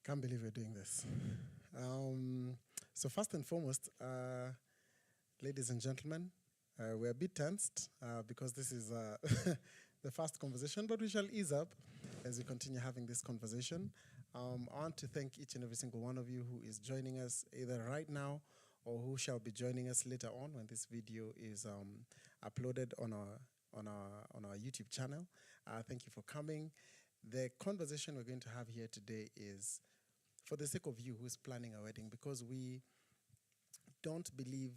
Can't believe we're doing this. So first and foremost, ladies and gentlemen, we're a bit tensed because this is the first conversation, but we shall ease up as we continue having this conversation. I want to thank each and every single one of you who is joining us either right now or who shall be joining us later on when this video is uploaded on our YouTube channel. Thank you for coming. The conversation we're going to have here today is for the sake of you who's planning a wedding, because we don't believe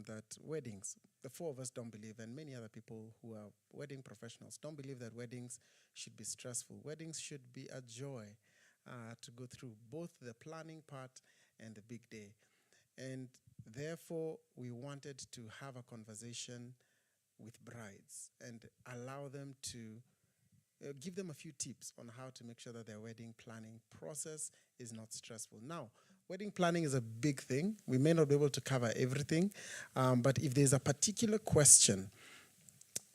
that weddings, the four of us don't believe, and many other people who are wedding professionals don't believe that weddings should be stressful. Weddings should be a joy to go through, both the planning part and the big day. And therefore, we wanted to have a conversation with brides and allow them to give them a few tips on how to make sure that their wedding planning process is not stressful. Now, wedding planning is a big thing. We may not be able to cover everything, but if there's a particular question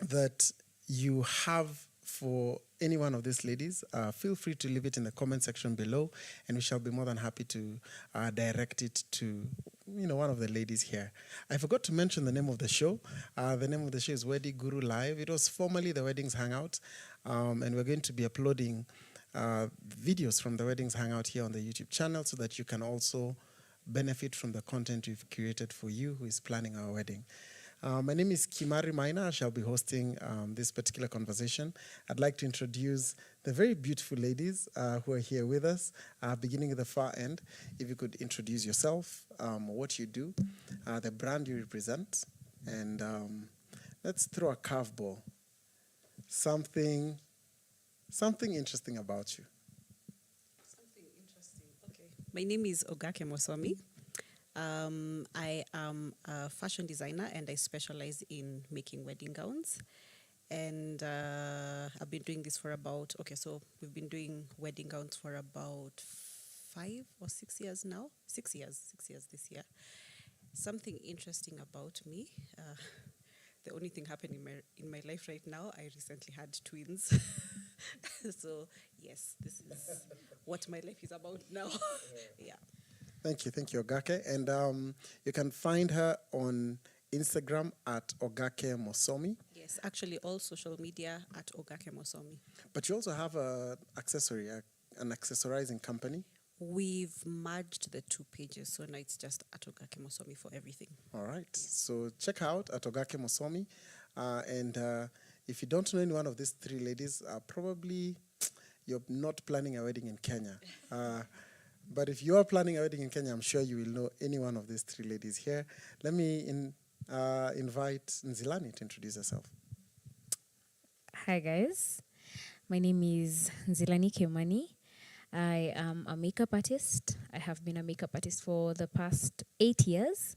that you have for any one of these ladies, feel free to leave it in the comment section below, and we shall be more than happy to direct it to one of the ladies here. I forgot to mention the name of the show. The name of the show is Weddy Guru Live. It was formerly the Weddings Hangout, and we're going to be uploading videos from the Weddings Hangout here on the YouTube channel so that you can also benefit from the content we've created for you who is planning our wedding. My name is Kimari Maina. I shall be hosting this particular conversation. I'd like to introduce the very beautiful ladies who are here with us, beginning at the far end. If you could introduce yourself, what you do, the brand you represent, and let's throw a curveball. Something interesting about you. Something interesting. Okay. My name is Ogake Mosomi. I am a fashion designer and I specialize in making wedding gowns. And I've been doing this for we've been doing wedding gowns for about 5 or 6 years now. 6 years this year. Something interesting about me. The only thing happening in my life right now, I recently had twins. So, yes, this is what my life is about now. Yeah. Thank you, Ogake. And you can find her on Instagram at Ogake Mosomi. Yes, actually all social media at Ogake Mosomi. But you also have an accessorizing company. We've merged the two pages, so now it's just at Ogake Mosomi for everything. All right. Yeah. So check out at Ogake Mosomi. And if you don't know any one of these three ladies, probably you're not planning a wedding in Kenya. But if you are planning a wedding in Kenya, I'm sure you will know any one of these three ladies here. Let me invite Nzilani to introduce herself. Hi, guys. My name is Nzilani Kimani. I am a makeup artist. I have been a makeup artist for the past 8 years.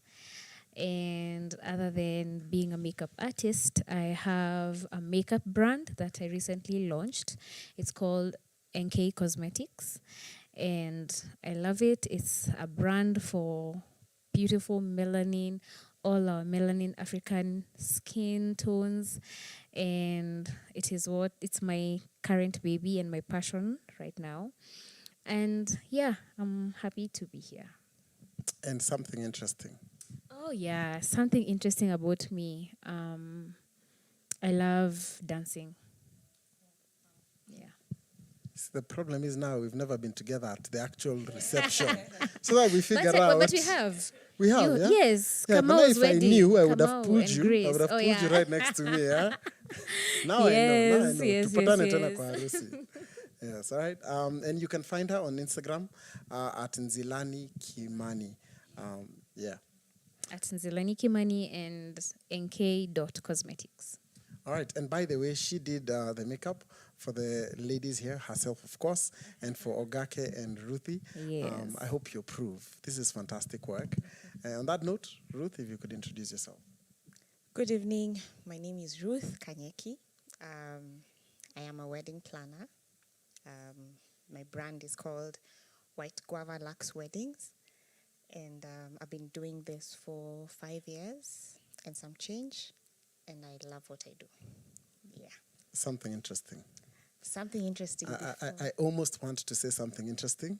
And other than being a makeup artist, I have a makeup brand that I recently launched. It's called NK Cosmetics. And I love it. It's a brand for beautiful melanin, all our melanin African skin tones. And it's my current baby and my passion right now. And yeah, I'm happy to be here. And something interesting. Oh yeah, something interesting about me. I love dancing. The problem is now we've never been together at the actual reception. So that we figure out. But we have. We have, yeah? Yes. Yeah, but now if Weddy, I knew, I would have pulled you. Grace. I would have pulled you right next to me, yeah? Now yes, I know. Yes. Yes, all right. And you can find her on Instagram at Nzilani Kimani. Yeah. At Nzilani Kimani and nk.cosmetics. All right. And by the way, she did the makeup for the ladies here, herself, of course, and for Ogake and Ruthie. Yes. I hope you approve. This is fantastic work. On that note, Ruth, if you could introduce yourself. Good evening. My name is Ruth Kanyeki. I am a wedding planner. My brand is called White Guava Lux Weddings. And I've been doing this for 5 years and some change. And I love what I do. Yeah. Something interesting. Something interesting. I almost want to say something interesting,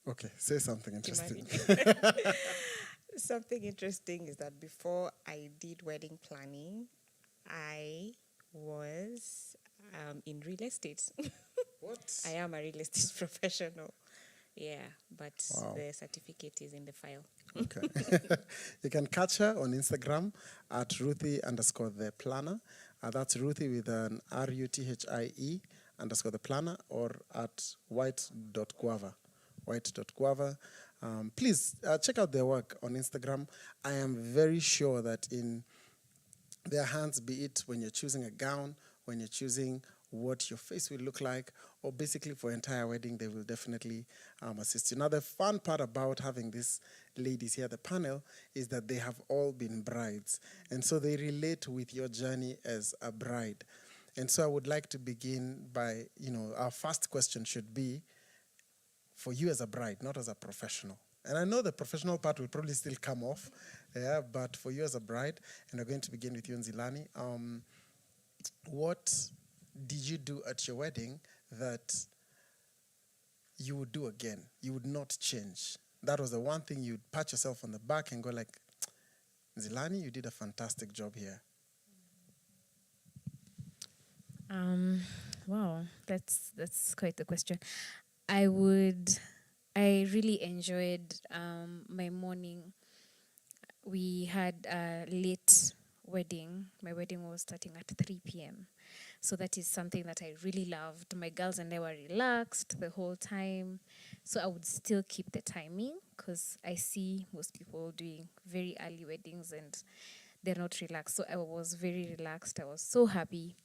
Okay, say something interesting. Something interesting is that before I did wedding planning, I was in real estate. What? I am a real estate professional. Yeah, but Wow. the certificate is in the file. Okay. You can catch her on Instagram at Ruthie_the planner. That's Ruthie with an RUTHIE _ the planner, or at white.guava. White.guava. Please check out their work on Instagram. I am very sure that in their hands, be it when you're choosing a gown, when you're choosing what your face will look like, or basically for entire wedding, they will definitely assist you. Now, the fun part about having these ladies here at the panel is that they have all been brides, and so they relate with your journey as a bride. And so I would like to begin by, our first question should be for you as a bride, not as a professional. And I know the professional part will probably still come off, yeah, but for you as a bride, and we're going to begin with you, Nzilani, what did you do at your wedding that you would do again? You would not change. That was the one thing you'd pat yourself on the back and go like, Nzilani, you did a fantastic job here. Wow, that's quite the question. I really enjoyed my morning. We had a late wedding. My wedding was starting at 3 p.m. So that is something that I really loved. My girls and I were relaxed the whole time. So I would still keep the timing because I see most people doing very early weddings and they're not relaxed. So I was very relaxed. I was so happy.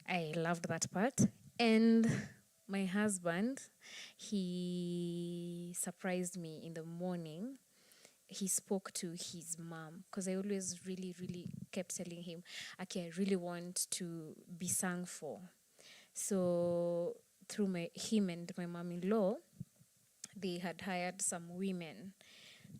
I loved that part. And my husband, he surprised me in the morning. He spoke to his mom because I always really, really kept telling him, okay, I really want to be sung for. So through him and my mom-in-law, they had hired some women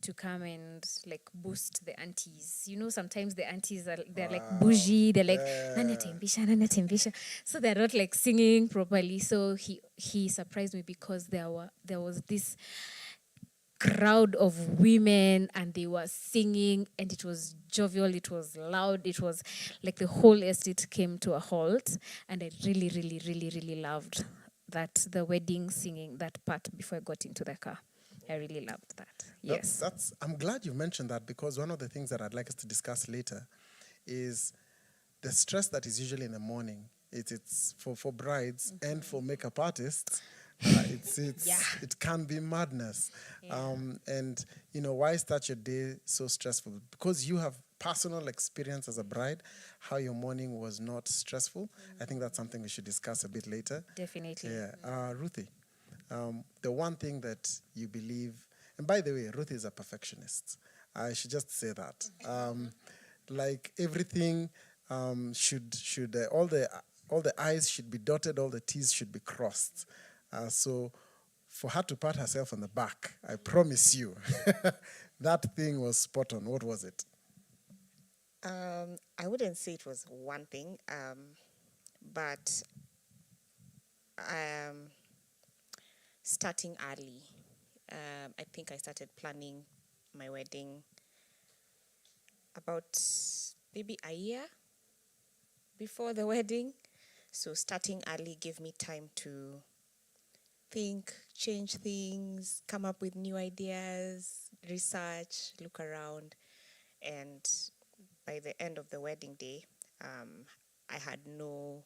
to come and like boost the aunties. Sometimes the aunties they're like bougie. They're like nani atembisha. So they're not like singing properly. So he surprised me because there was this crowd of women and they were singing and it was jovial, it was loud, it was like the whole estate came to a halt, and I really, really, really, really loved that, the wedding singing, that part before I got into the car. I really loved that. Yes. I'm glad you mentioned that, because one of the things that I'd like us to discuss later is the stress that is usually in the morning. It's for brides and for makeup artists. It can be madness. Yeah. And why start your day so stressful? Because you have personal experience as a bride, how your morning was not stressful. I think that's something we should discuss a bit later. Definitely. Yeah. Ruthie, the one thing that you believe, and by the way, Ruthie is a perfectionist. I should just say that. Like everything should all the I's should be dotted, all the T's should be crossed. So for her to pat herself on the back, I promise you, that thing was spot on. What was it? I wouldn't say it was one thing, but starting early. I think I started planning my wedding about maybe a year before the wedding. So starting early gave me time to think, change things, come up with new ideas, research, look around. And by the end of the wedding day, I had no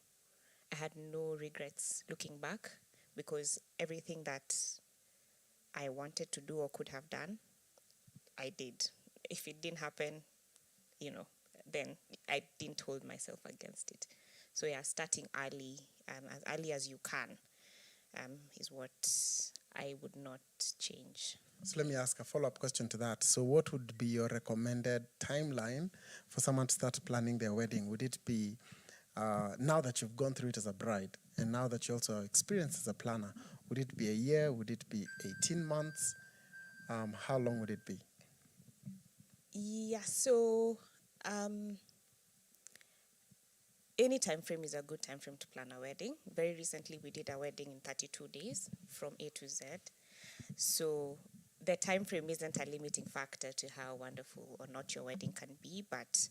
regrets looking back, because everything that I wanted to do or could have done, I did. If it didn't happen, then I didn't hold myself against it. So yeah, starting early, as early as you can, is what I would not change. So let me ask a follow-up question to that. So what would be your recommended timeline for someone to start planning their wedding? Would it be, now that you've gone through it as a bride, and now that you also are experienced as a planner, would it be a year? Would it be 18 months? How long would it be? Yeah, so any time frame is a good time frame to plan a wedding. Very recently, we did a wedding in 32 days from A to Z. So the time frame isn't a limiting factor to how wonderful or not your wedding can be, but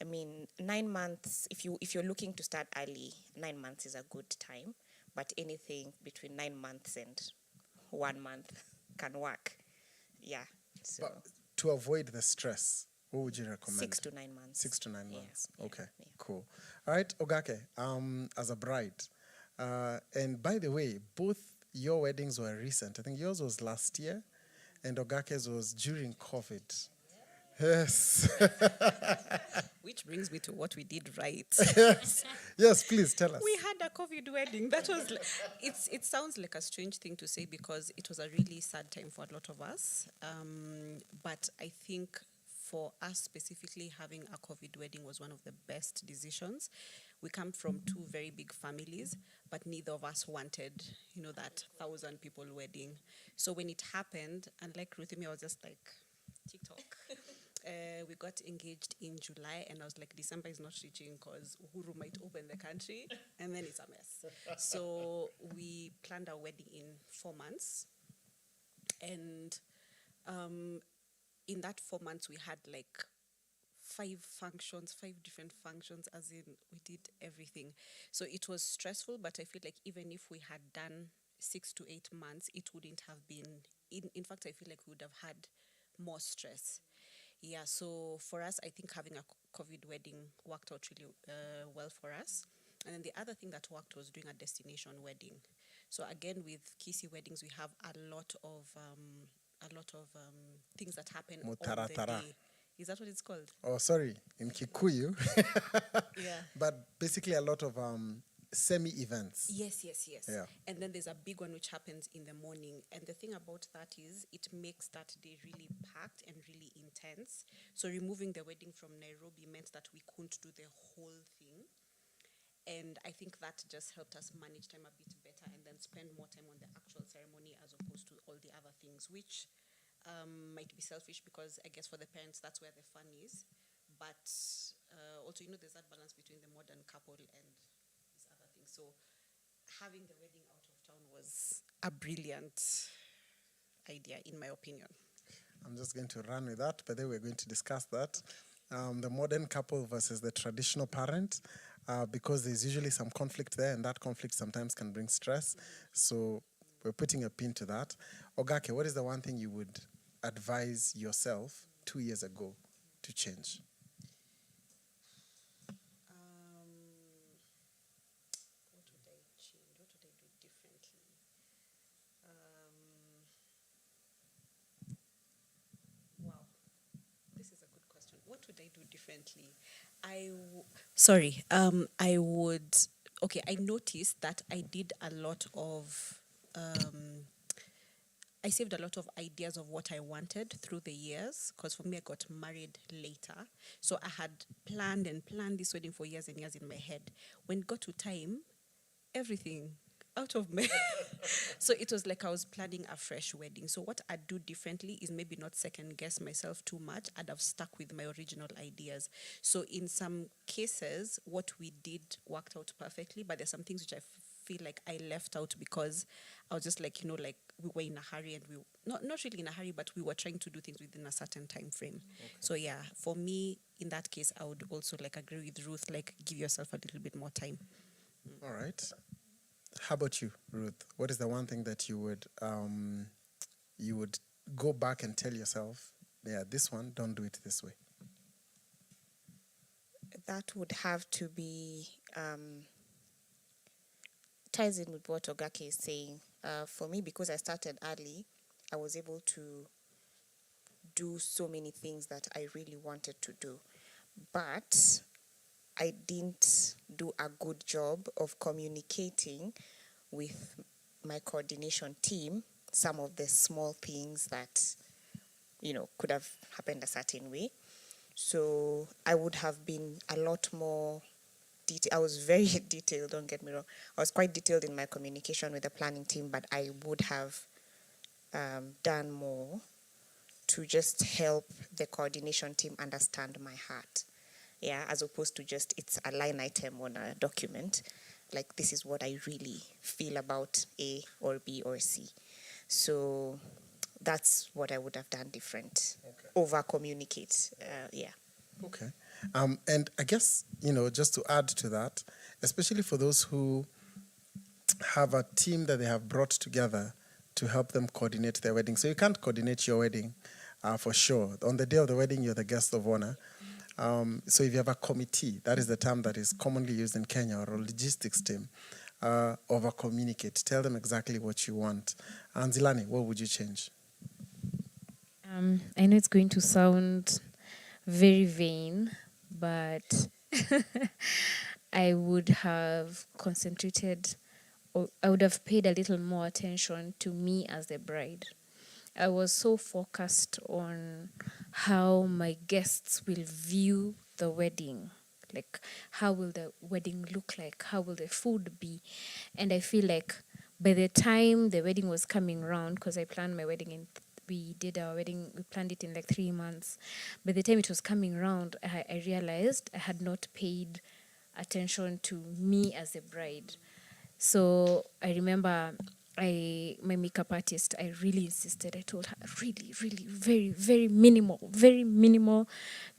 I mean, 9 months, if you're looking to start early, 9 months is a good time, but anything between 9 months and 1 month can work. Yeah. So But to avoid the stress, what would you recommend? 6 to 9 months. 6 to 9 Yeah, months. yeah, Okay, yeah. cool. All right, Ogake, as a bride, and by the way, both your weddings were recent. I think yours was last year, and Ogake's was during COVID. Yes. Which brings me to what we did right. Yes. Yes, please tell us. We had a COVID wedding. That was, it sounds like a strange thing to say because it was a really sad time for a lot of us. But I think for us specifically, having a COVID wedding was one of the best decisions. We come from two very big families, but neither of us wanted, that 1,000 people wedding. So when it happened, and like Ruth and me, I was just like, TikTok. We got engaged in July, and I was like, December is not reaching because Uhuru might open the country, and then it's a mess. So we planned our wedding in 4 months, and in that 4 months, we had like 5 different functions, as in we did everything. So it was stressful, but I feel like even if we had done 6 to 8 months, it wouldn't have been, in fact, I feel like we would have had more stress. Yeah, so for us, I think having a COVID wedding worked out really well for us. And then the other thing that worked was doing a destination wedding. So again, with Kisi weddings, we have a lot of things that happen on the day. Is that what it's called? Oh, sorry, in Kikuyu. Yeah. But basically a lot of semi-events. Yes. Yeah. And then there's a big one which happens in the morning. And the thing about that is it makes that day really packed and really intense. So removing the wedding from Nairobi meant that we couldn't do the whole thing. And I think that just helped us manage time a bit better and then spend more time on the actual ceremony as opposed to all the other things, which might be selfish because I guess for the parents, that's where the fun is. But also, there's that balance between the modern couple and these other things. So having the wedding out of town was a brilliant idea, in my opinion. I'm just going to run with that, but then we're going to discuss that. The modern couple versus the traditional parent, because there's usually some conflict there, and that conflict sometimes can bring stress. So we're putting a pin to that. Ogake, what is the one thing you would advise yourself 2 years ago to change? What would I change? What would I do differently? Wow, this is a good question. What would I do differently? I noticed that I did a lot of, I saved a lot of ideas of what I wanted through the years, because for me, I got married later. So I had planned this wedding for years and years in my head. When it got to time, everything out of me. So it was like I was planning a fresh wedding. So what I'd do differently is maybe not second guess myself too much. I'd have stuck with my original ideas. So in some cases, what we did worked out perfectly, but there's some things which I feel like I left out because I was just like, like we were in a hurry and we not really in a hurry, but we were trying to do things within a certain time frame. Okay. So yeah, for me, in that case, I would also agree with Ruth, give yourself a little bit more time. All right. How about you, Ruth? What is the one thing that you would go back and tell yourself, yeah, this one, don't do it this way? That would have to be ties in with what Ogake is saying. For me, because I started early, I was able to do so many things that I really wanted to do. But I didn't do a good job of communicating with my coordination team some of the small things that, could have happened a certain way. So I would have been a lot more I was very detailed, don't get me wrong. I was quite detailed in my communication with the planning team, but I would have done more to just help the coordination team understand my heart. Yeah, as opposed to just it's a line item on a document. This is what I really feel about A or B or C. So that's what I would have done different. Over communicate. Yeah. Okay. And I guess, just to add to that, especially for those who have a team that they have brought together to help them coordinate their wedding. So you can't coordinate your wedding for sure. On the day of the wedding, you're the guest of honor. So if you have a committee, that is the term that is commonly used in Kenya, or a logistics team, over-communicate. Tell them exactly what you want. And Zilani, what would you change? I know it's going to sound very vain, but I would have concentrated, or I would have paid a little more attention to me as the bride. I was so focused on how my guests will view the wedding. Like, how will the wedding look like? How will the food be? And I feel like by the time the wedding was coming around, because I planned my wedding we planned it in like 3 months. By the time it was coming around, I realized I had not paid attention to me as a bride. So I remember my makeup artist, I really insisted. I told her, really, really, very minimal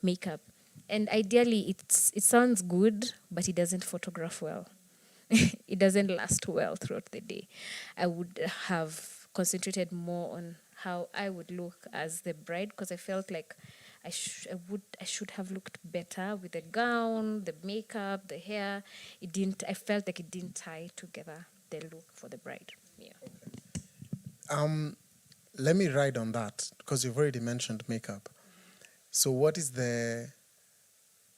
makeup. And ideally, it sounds good, but it doesn't photograph well. It doesn't last well throughout the day. I would have concentrated more on how I would look as the bride, because I felt like I should have looked better with the gown, the makeup, the hair. I felt like it didn't tie together the look for the bride. Yeah. Let me ride on that, because you've already mentioned makeup. So what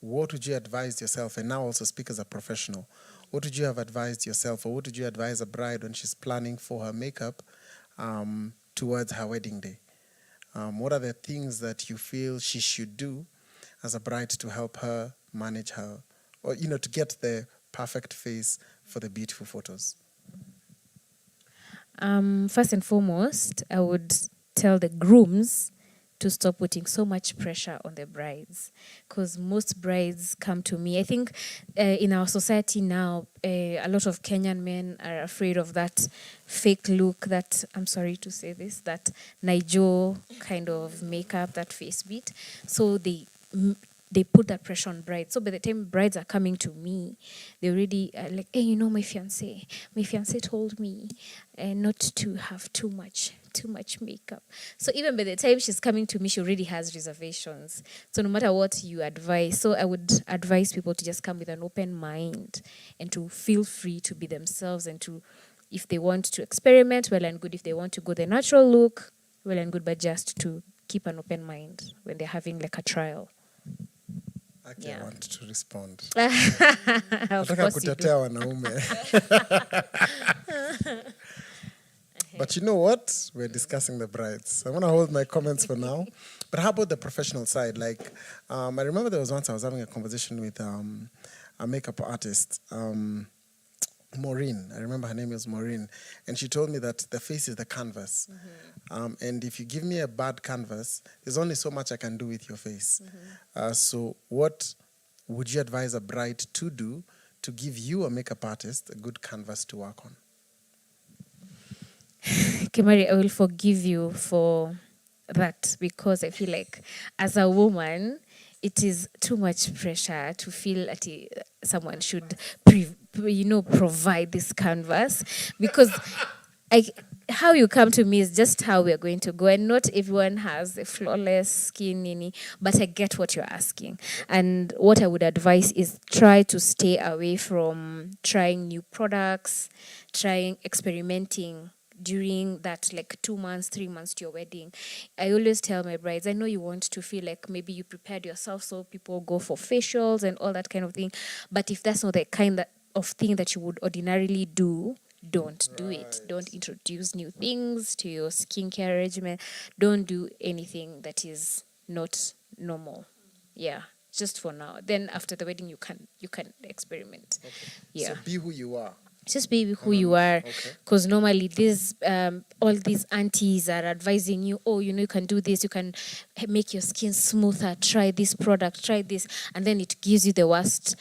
would you advise yourself, and now also speak as a professional, what would you have advised yourself, or what would you advise a bride when she's planning for her makeup towards her wedding day? What are the things that you feel she should do as a bride to help her manage her, or, to get the perfect face for the beautiful photos? First and foremost, I would tell the grooms to stop putting so much pressure on the brides, because most brides come to me. I think in our society now, a lot of Kenyan men are afraid of that fake look, that, I'm sorry to say this, that Nigel kind of makeup, that face beat. So they put that pressure on brides. So by the time brides are coming to me, they already are like, hey, my fiancé told me not to have too much makeup. So even by the time she's coming to me, she already has reservations. So no matter what you advise, so I would advise people to just come with an open mind and to feel free to be themselves, and to, if they want to experiment, well and good. If they want to go the natural look, well and good, but just to keep an open mind when they're having like a trial. Actually, I want to respond. Of Nataka course you do. kutetea wanaume. But you know what? We're discussing the brides. I'm going to hold my comments for now. But how about the professional side? Like, I remember there was once I was having a conversation with a makeup artist, Maureen. I remember her name was Maureen. And she told me that the face is the canvas. Mm-hmm. And if you give me a bad canvas, there's only so much I can do with your face. Mm-hmm. So what would you advise a bride to do to give you, a makeup artist, a good canvas to work on? Kimari, I will forgive you for that, because I feel like as a woman, it is too much pressure to feel that someone should provide this canvas, because how you come to me is just how we're going to go, and not everyone has a flawless skin, but I get what you're asking. And what I would advise is try to stay away from trying new products, experimenting during that like 2 months, 3 months to your wedding. I always tell my brides, I know you want to feel like maybe you prepared yourself, so people go for facials and all that kind of thing. But if that's not the kind of thing that you would ordinarily do, don't do it. Don't introduce new things to your skincare regimen. Don't do anything that is not normal. Yeah, just for now. Then after the wedding, you can experiment. Okay. Yeah. So be who you are. Just be who you are, because Okay. normally all these aunties are advising you, you can do this, you can make your skin smoother, try this product, try this, and then it gives you the worst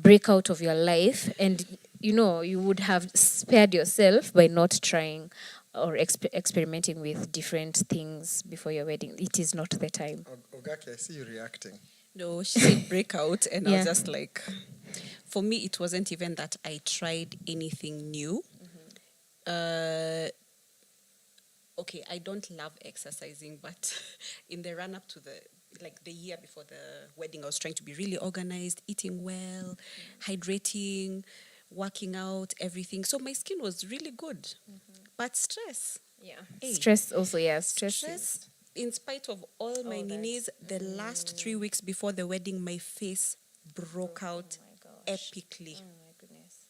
breakout of your life, and you would have spared yourself by not trying or experimenting with different things before your wedding, it is not the time. Ogaki, I see you reacting. No, she said breakout, and I Yeah. was just like, for me, it wasn't even that I tried anything new. Okay, I don't love exercising, but in the run up to the year before the wedding, I was trying to be really organized, eating well, hydrating, working out, everything. So my skin was really good. But stress. Yeah. Hey. Stress also, yeah. Stress, in spite of all my ninis, the last 3 weeks before the wedding, my face broke out epically. Oh my goodness.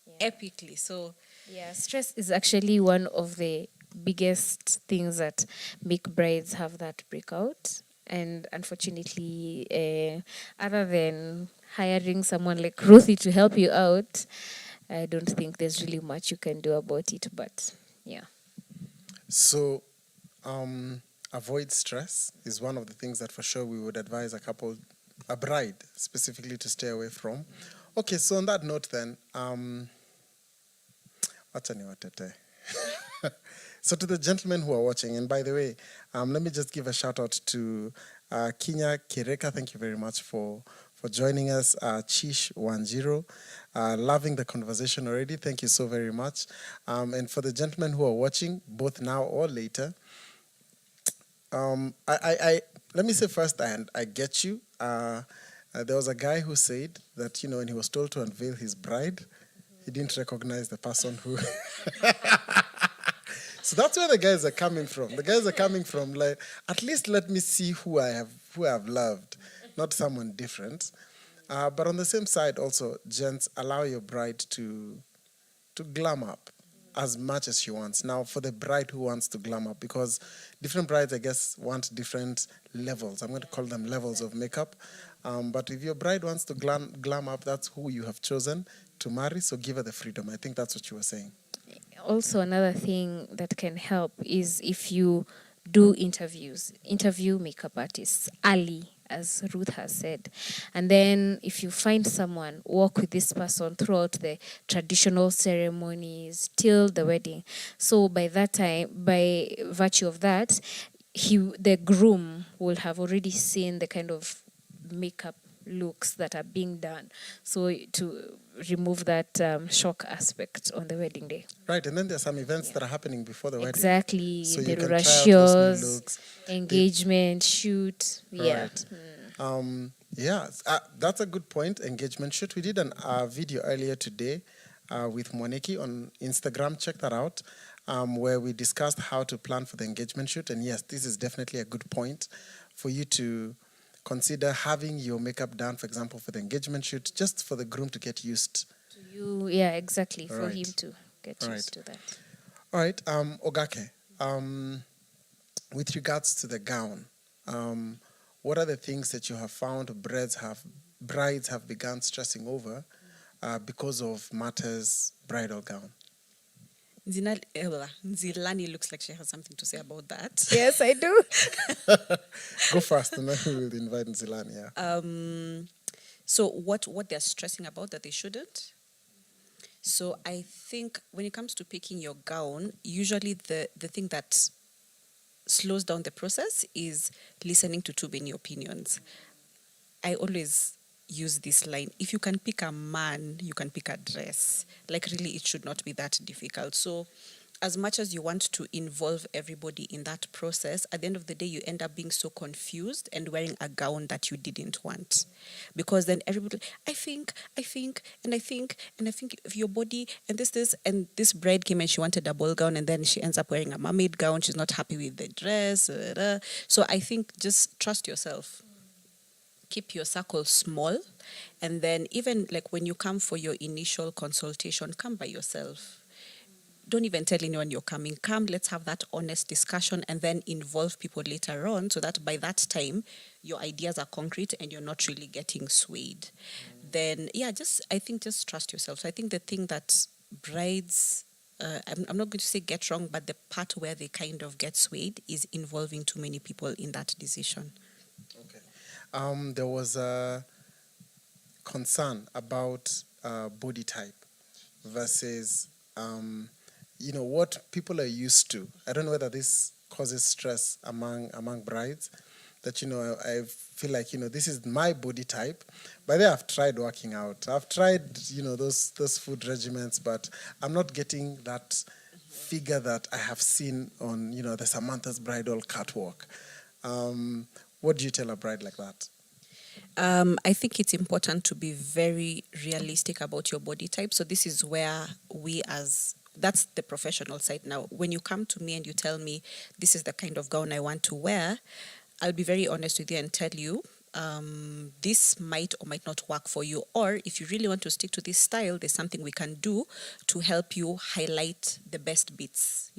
Yeah. Epically. So Yeah, stress is actually one of the biggest things that make brides have that breakout. And unfortunately, other than hiring someone like Ruthie to help you out, I don't think there's really much you can do about it. But yeah. So, avoid stress is one of the things that for sure we would advise a bride specifically, to stay away from. Okay, so on that note then, wacha niwatete. So to the gentlemen who are watching, and by the way, let me just give a shout out to Kinya Kireka. Thank you very much for joining us. Chish 10, loving the conversation already. Thank you so very much. And for the gentlemen who are watching, both now or later, I let me say first, and I get you. There was a guy who said that, when he was told to unveil his bride, he didn't recognize the person who. So that's where the guys are coming from. The guys are coming from like, at least let me see who I have loved, not someone different. But on the same side, also, gents, allow your bride to glam up as much as she wants. Now, for the bride who wants to glam up, because different brides, I guess, want different levels. I'm going to call them levels of makeup. But if your bride wants to glam up, that's who you have chosen to marry. So give her the freedom. I think that's what you were saying. Also, another thing that can help is if you do interview makeup artists early, as Ruth has said. And then if you find someone, work with this person throughout the traditional ceremonies till the wedding. So by that time, by virtue of that, the groom will have already seen the kind of makeup looks that are being done. So to remove that shock aspect on the wedding day. Right, and then there's some events that are happening before the wedding. Exactly. So the you can try out those new looks. Engagement, shoot. Yeah. Right. That's a good point. Engagement shoot. We did a video earlier today with Moneki on Instagram. Check that out, where we discussed how to plan for the engagement shoot. And yes, this is definitely a good point for you to consider having your makeup done, for example, for the engagement shoot, just for the groom to get used to you. Yeah, exactly. For right. him to get used to that. All right, Ogake, with regards to the gown, what are the things that you have found brides have begun stressing over because of Martha's bridal gown? Nzilani looks like she has something to say about that. Yes, I do. Go first, and then we will invite Nzilani. Yeah. So what they're stressing about that they shouldn't? So I think when it comes to picking your gown, usually the thing that slows down the process is listening to too many opinions. I always use this line: if you can pick a man, you can pick a dress. Like, really, it should not be that difficult. So as much as you want to involve everybody in that process, at the end of the day, you end up being so confused and wearing a gown that you didn't want. Because then everybody, I think of your body and this bride came and she wanted a ball gown and then she ends up wearing a mermaid gown. She's not happy with the dress. So I think just trust yourself. Keep your circle small. And then even like when you come for your initial consultation, come by yourself. Don't even tell anyone you're coming. Come, let's have that honest discussion and then involve people later on so that by that time, your ideas are concrete and you're not really getting swayed. Then, I think just trust yourself. So I think the thing that brides, I'm not going to say get wrong, but the part where they kind of get swayed is involving too many people in that decision. Okay. There was a concern about body type versus what people are used to. I don't know whether this causes stress among brides. That I feel like this is my body type. By the way, I've tried working out. I've tried those food regimens, but I'm not getting that figure that I have seen on the Samantha's bridal catwalk. What do you tell a bride like that? I think it's important to be very realistic about your body type. So this is where that's the professional side now. When you come to me and you tell me this is the kind of gown I want to wear, I'll be very honest with you and tell you this might or might not work for you. Or if you really want to stick to this style, there's something we can do to help you highlight the best bits,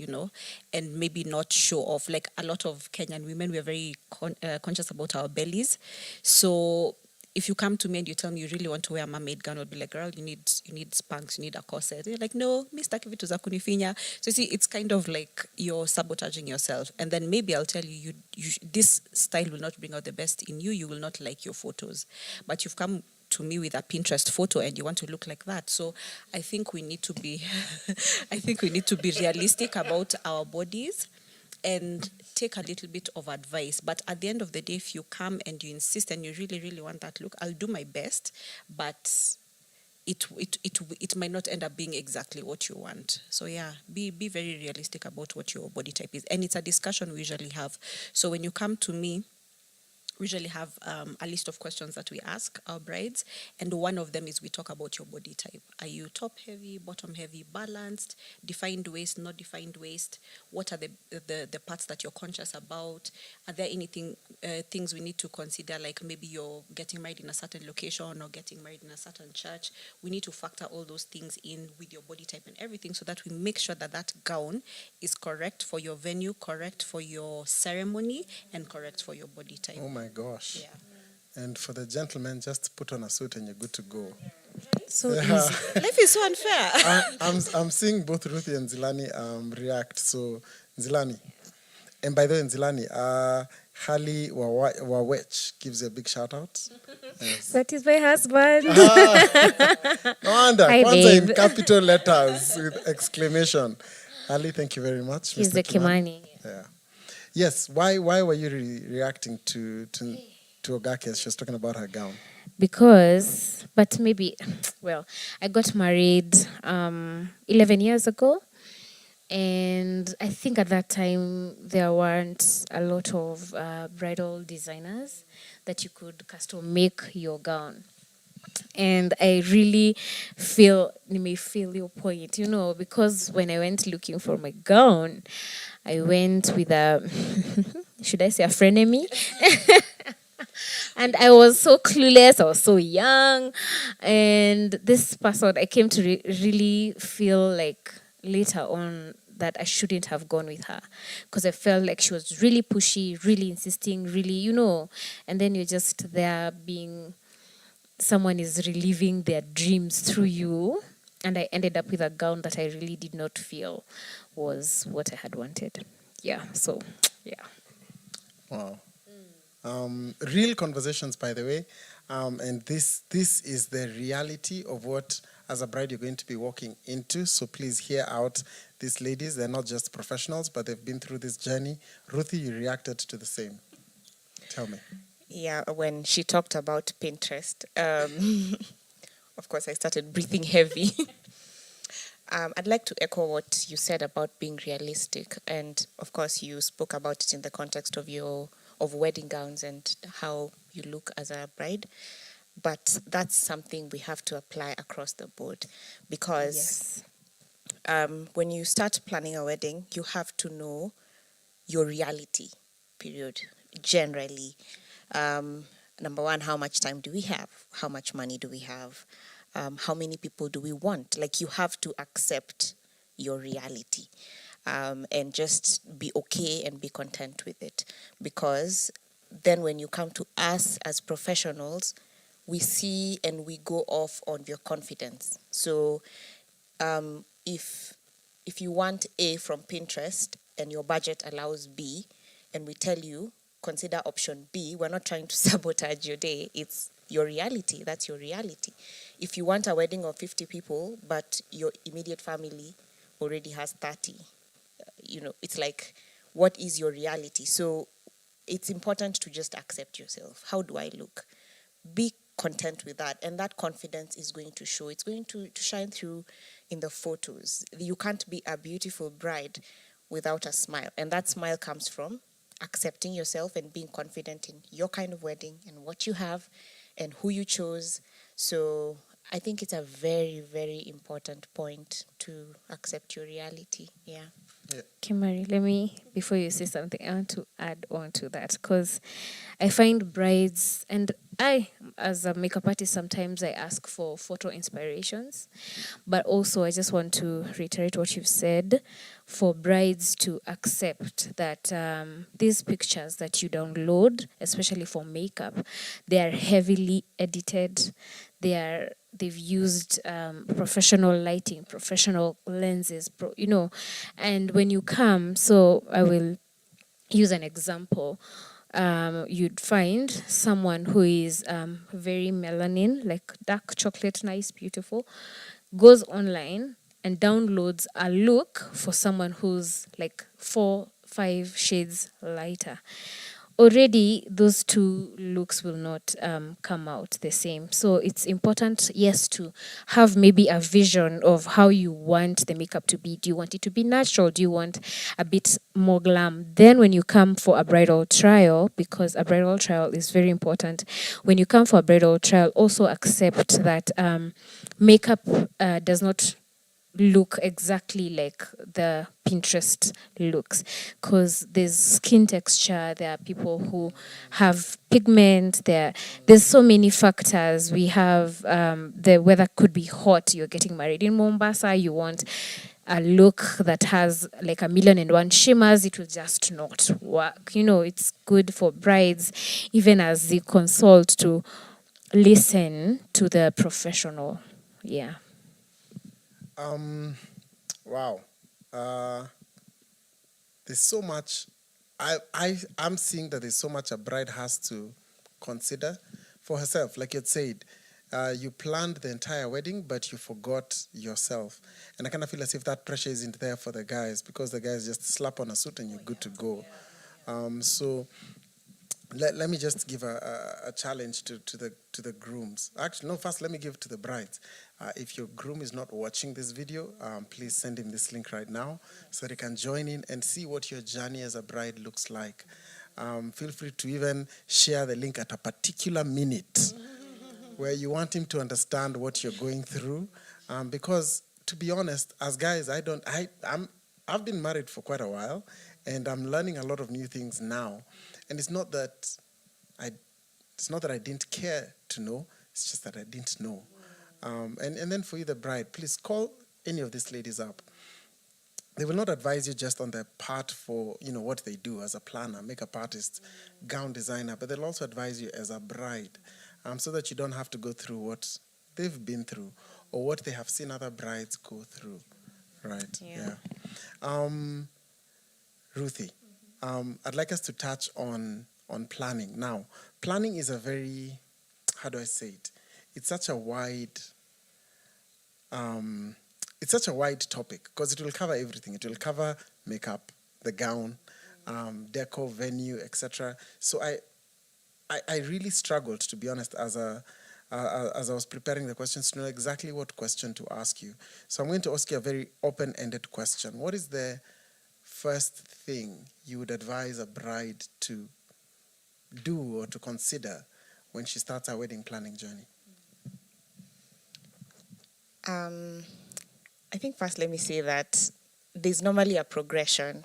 and maybe not show off. Like a lot of Kenyan women, we are very conscious about our bellies. So if you come to me and you tell me you really want to wear a mermaid gown, I'll be like, girl, you need Spanx, you need a corset. You're like, no, mi sitaki vitu za kunifinya. So you see, it's kind of like you're sabotaging yourself. And then maybe I'll tell you, this style will not bring out the best in you. You will not like your photos. But you've come to me with a Pinterest photo and you want to look like that. So I think we need to be, realistic about our bodies and take a little bit of advice. But at the end of the day, if you come and you insist and you really, really want that look, I'll do my best, but it might not end up being exactly what you want. So yeah, be very realistic about what your body type is. And it's a discussion we usually have. So when you come to me, we usually have a list of questions that we ask our brides, and one of them is we talk about your body type. Are you top heavy, bottom heavy, balanced, defined waist, not defined waist? What are the parts that you're conscious about? Are there anything things we need to consider, like maybe you're getting married in a certain location or getting married in a certain church? We need to factor all those things in with your body type and everything, so that we make sure that that gown is correct for your venue, correct for your ceremony, and correct for your body type. Oh my gosh. Yeah. And for the gentlemen, just put on a suit and you're good to go. So easy. Life is so unfair. I'm seeing both Ruthie and Zilani react. So Zilani, and by the way, Zilani, Hali Wawech gives you a big shout out. Yes. That is my husband. No wonder. Hi, Kwanza in babe. capital letters with exclamation. Hali, thank you very much. He's Mr. the Kimani. Yeah. Yes. Why were you reacting to Ogake as she was talking about her gown? Because, but maybe, well, I got married 11 years ago. And I think at that time, there weren't a lot of bridal designers that you could custom make your gown. And I really may feel your point, because when I went looking for my gown, I went with should I say a frenemy? And I was so clueless, I was so young. And this person, I came to really feel like later on that I shouldn't have gone with her, because I felt like she was really pushy, really insisting, really, and then you're just there being, someone is reliving their dreams through you. And I ended up with a gown that I really did not feel was what I had wanted. Yeah, so, yeah. Wow. Real conversations, by the way. And this is the reality of what, as a bride, you're going to be walking into. So please hear out these ladies. They're not just professionals, but they've been through this journey. Ruthie, you reacted to the same. Tell me. Yeah, when she talked about Pinterest, of course, I started breathing heavy. I'd like to echo what you said about being realistic. And of course, you spoke about it in the context of wedding gowns and how you look as a bride. But that's something we have to apply across the board, because when you start planning a wedding, you have to know your reality, period, generally. Number one, how much time do we have? How much money do we have? How many people do we want? Like, you have to accept your reality and just be okay and be content with it. Because then when you come to us as professionals, we see and we go off on your confidence. So if you want A from Pinterest and your budget allows B, and we tell you, consider option B, we're not trying to sabotage your day. It's your reality. That's your reality. If you want a wedding of 50 people, but your immediate family already has 30. It's like, what is your reality? So it's important to just accept yourself. How do I look? Be content with that, and that confidence is going to show. It's going to shine through in the photos. You can't be a beautiful bride without a smile, and that smile comes from accepting yourself and being confident in your kind of wedding and what you have and who you chose. So I think it's a very, very important point to accept your reality. Yeah. Okay, Mari, before you say something, I want to add on to that, because I find brides, and I, as a makeup artist, sometimes I ask for photo inspirations, but also I just want to reiterate what you've said, for brides to accept that these pictures that you download, especially for makeup, they are heavily edited. They've used professional lighting, professional lenses, and when you come, so I will use an example. You'd find someone who is very melanin, like dark chocolate, nice, beautiful, goes online and downloads a look for someone who's like 4-5 shades lighter. Already those two looks will not come out the same. So it's important, yes, to have maybe a vision of how you want the makeup to be. Do you want it to be natural? Do you want a bit more glam? Then when you come for a bridal trial, because a bridal trial is very important, when you come for a bridal trial, also accept that makeup does not look exactly like the Pinterest looks, because there's skin texture, there are people who have pigment, there's so many factors. We have the weather could be hot, you're getting married in Mombasa, you want a look that has like 1,000,001 shimmers, it will just not work. It's good for brides, even as they consult, to listen to the professional. Yeah. Wow. There's so much. I'm seeing that there's so much a bride has to consider for herself. Like you said, you planned the entire wedding, but you forgot yourself. And I kind of feel as if that pressure isn't there for the guys, because the guys just slap on a suit and you're good to go. So let me just give a challenge to the grooms. Actually, no, first let me give to the brides. If your groom is not watching this video, please send him this link right now so that he can join in and see what your journey as a bride looks like. Feel free to even share the link at a particular minute where you want him to understand what you're going through. Because to be honest, as guys, I've been married for quite a while, and I'm learning a lot of new things now. And it's not that I didn't care to know, it's just that I didn't know. And then for you, the bride, please call any of these ladies up. They will not advise you just on their part for, what they do as a planner, makeup artist, gown designer, but they'll also advise you as a bride, so that you don't have to go through what they've been through or what they have seen other brides go through, right? Yeah. Ruthie, I'd like us to touch on planning. Now, planning is a very, how do I say it? It's such a wide topic, because it will cover everything. It will cover makeup, the gown, decor, venue, etc. So I really struggled, to be honest, as I was preparing the questions, to know exactly what question to ask you. So I'm going to ask you a very open-ended question. What is the first thing you would advise a bride to do or to consider when she starts her wedding planning journey? I think first let me say that there's normally a progression.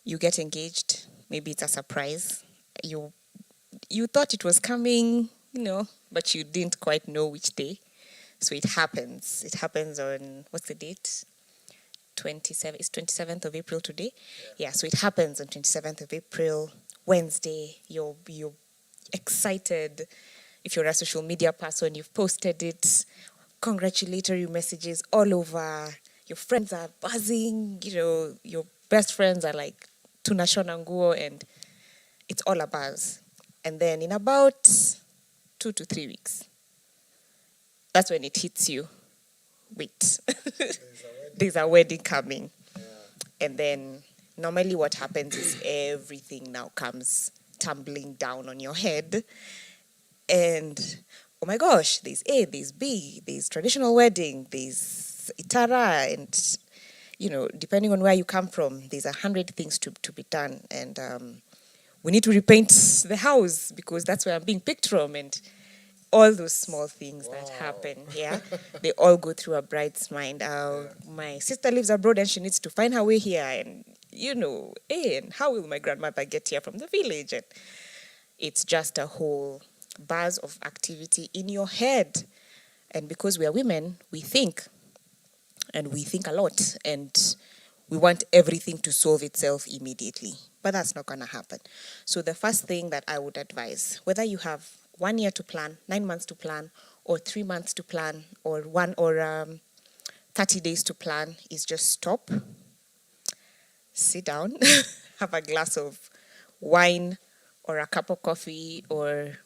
You get engaged, maybe it's a surprise. You thought it was coming, but you didn't quite know which day. So it happens. It happens on, what's the date? 27. It's 27th of April today. Yeah, so it happens on 27th of April, Wednesday. You're excited. If you're a social media person, you've posted it. Congratulatory messages all over. Your friends are buzzing. Your best friends are like tunashona nguo, and it's all a buzz. And then in about 2 to 3 weeks, that's when it hits you. wait, there's a wedding coming. And then normally what happens is everything now comes tumbling down on your head. And oh my gosh, there's A, there's B, there's traditional wedding, there's itara, and depending on where you come from, there's 100 things to be done. And we need to repaint the house because that's where I'm being picked from. And all those small things that happen, they all go through a bride's mind. My sister lives abroad and she needs to find her way here. And, and how will my grandmother get here from the village? And it's just a whole buzz of activity in your head. And because we are women, we think. And we think a lot. And we want everything to solve itself immediately. But that's not going to happen. So the first thing that I would advise, whether you have 1 year to plan, 9 months to plan, or 3 months to plan, or 30 days to plan, is just stop, sit down, have a glass of wine or a cup of coffee, or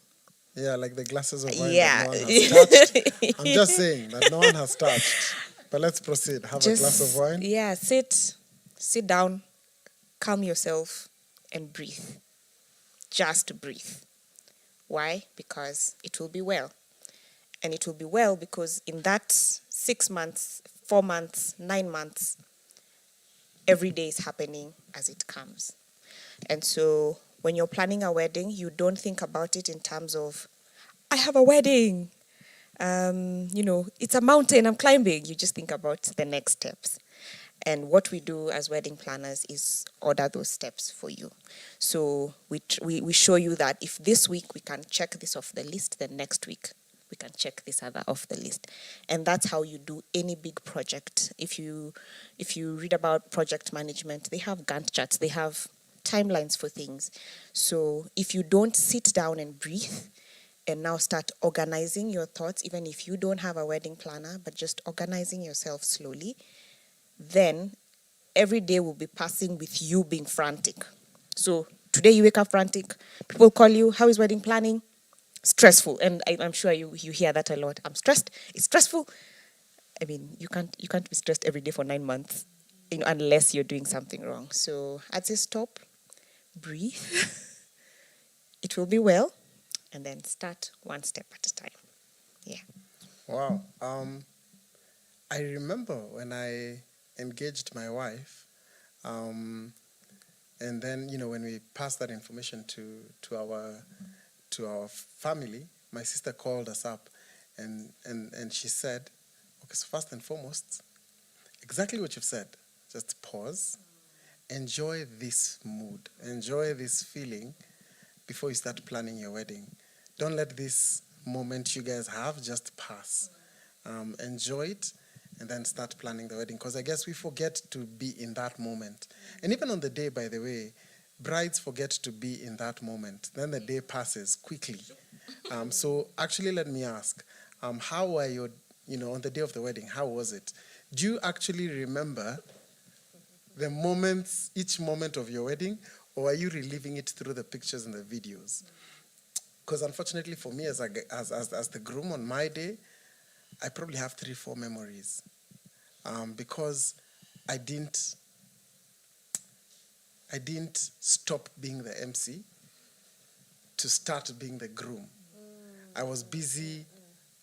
like the glasses of wine that no one has touched. I'm just saying that no one has touched. But let's proceed. Have a glass of wine. Yeah, sit down, calm yourself, and breathe. Just breathe. Why? Because it will be well. And it will be well because in that 6 months, 4 months, 9 months, every day is happening as it comes. And so when you're planning a wedding, you don't think about it in terms of, I have a wedding. It's a mountain I'm climbing. You just think about the next steps. And what we do as wedding planners is order those steps for you. So we show you that if this week we can check this off the list, then next week we can check this other off the list. And that's how you do any big project. If you read about project management, they have Gantt charts, they have timelines for things. So if you don't sit down and breathe and now start organizing your thoughts, even if you don't have a wedding planner, but just organizing yourself slowly, then every day will be passing with you being frantic. So today you wake up frantic, people call you, how is wedding planning? Stressful. And I'm sure you hear that a lot. I'm stressed, it's stressful. I mean, you can't be stressed every day for 9 months, unless you're doing something wrong. So I'd say stop, breathe, it will be well, and then start one step at a time. Yeah. Wow. I remember when I engaged my wife, and then when we passed that information to our family, my sister called us up, and she said, okay, so first and foremost, exactly what you've said, just pause, enjoy this mood, enjoy this feeling before you start planning your wedding. Don't let this moment you guys have just pass. Enjoy it. And then start planning the wedding. Because I guess we forget to be in that moment. And even on the day, by the way, brides forget to be in that moment. Then the day passes quickly. So actually, let me ask, how were your, on the day of the wedding, how was it? Do you actually remember the moments, each moment of your wedding? Or are you reliving it through the pictures and the videos? Because unfortunately for me as the groom on my day, I probably have 3-4 memories because I didn't stop being the MC to start being the groom. I was busy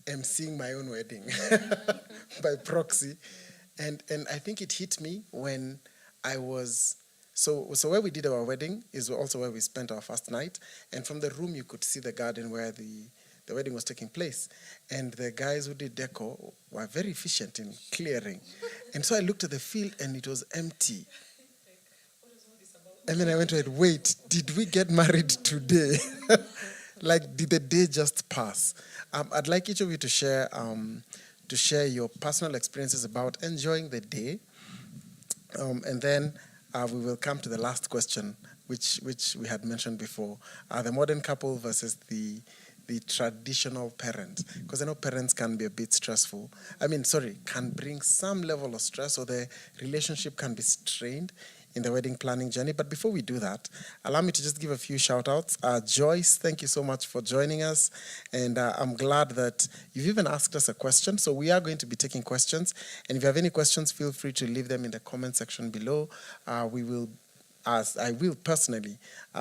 emceeing my own wedding by proxy, and I think it hit me when I was so where we did our wedding is also where we spent our first night, and from the room you could see the garden where the wedding was taking place. And the guys who did deco were very efficient in clearing. And so I looked at the field and it was empty. And then I went to it, wait, did we get married today? Like, did the day just pass? I'd like each of you to share your personal experiences about enjoying the day. And then we will come to the last question, which we had mentioned before. The modern couple versus the traditional parent, because I know parents can be a bit stressful. Can bring some level of stress, or the relationship can be strained in the wedding planning journey. But before we do that, allow me to just give a few shout outs. Joyce, thank you so much for joining us. And I'm glad that you've even asked us a question. So we are going to be taking questions. And if you have any questions, feel free to leave them in the comment section below. As I will personally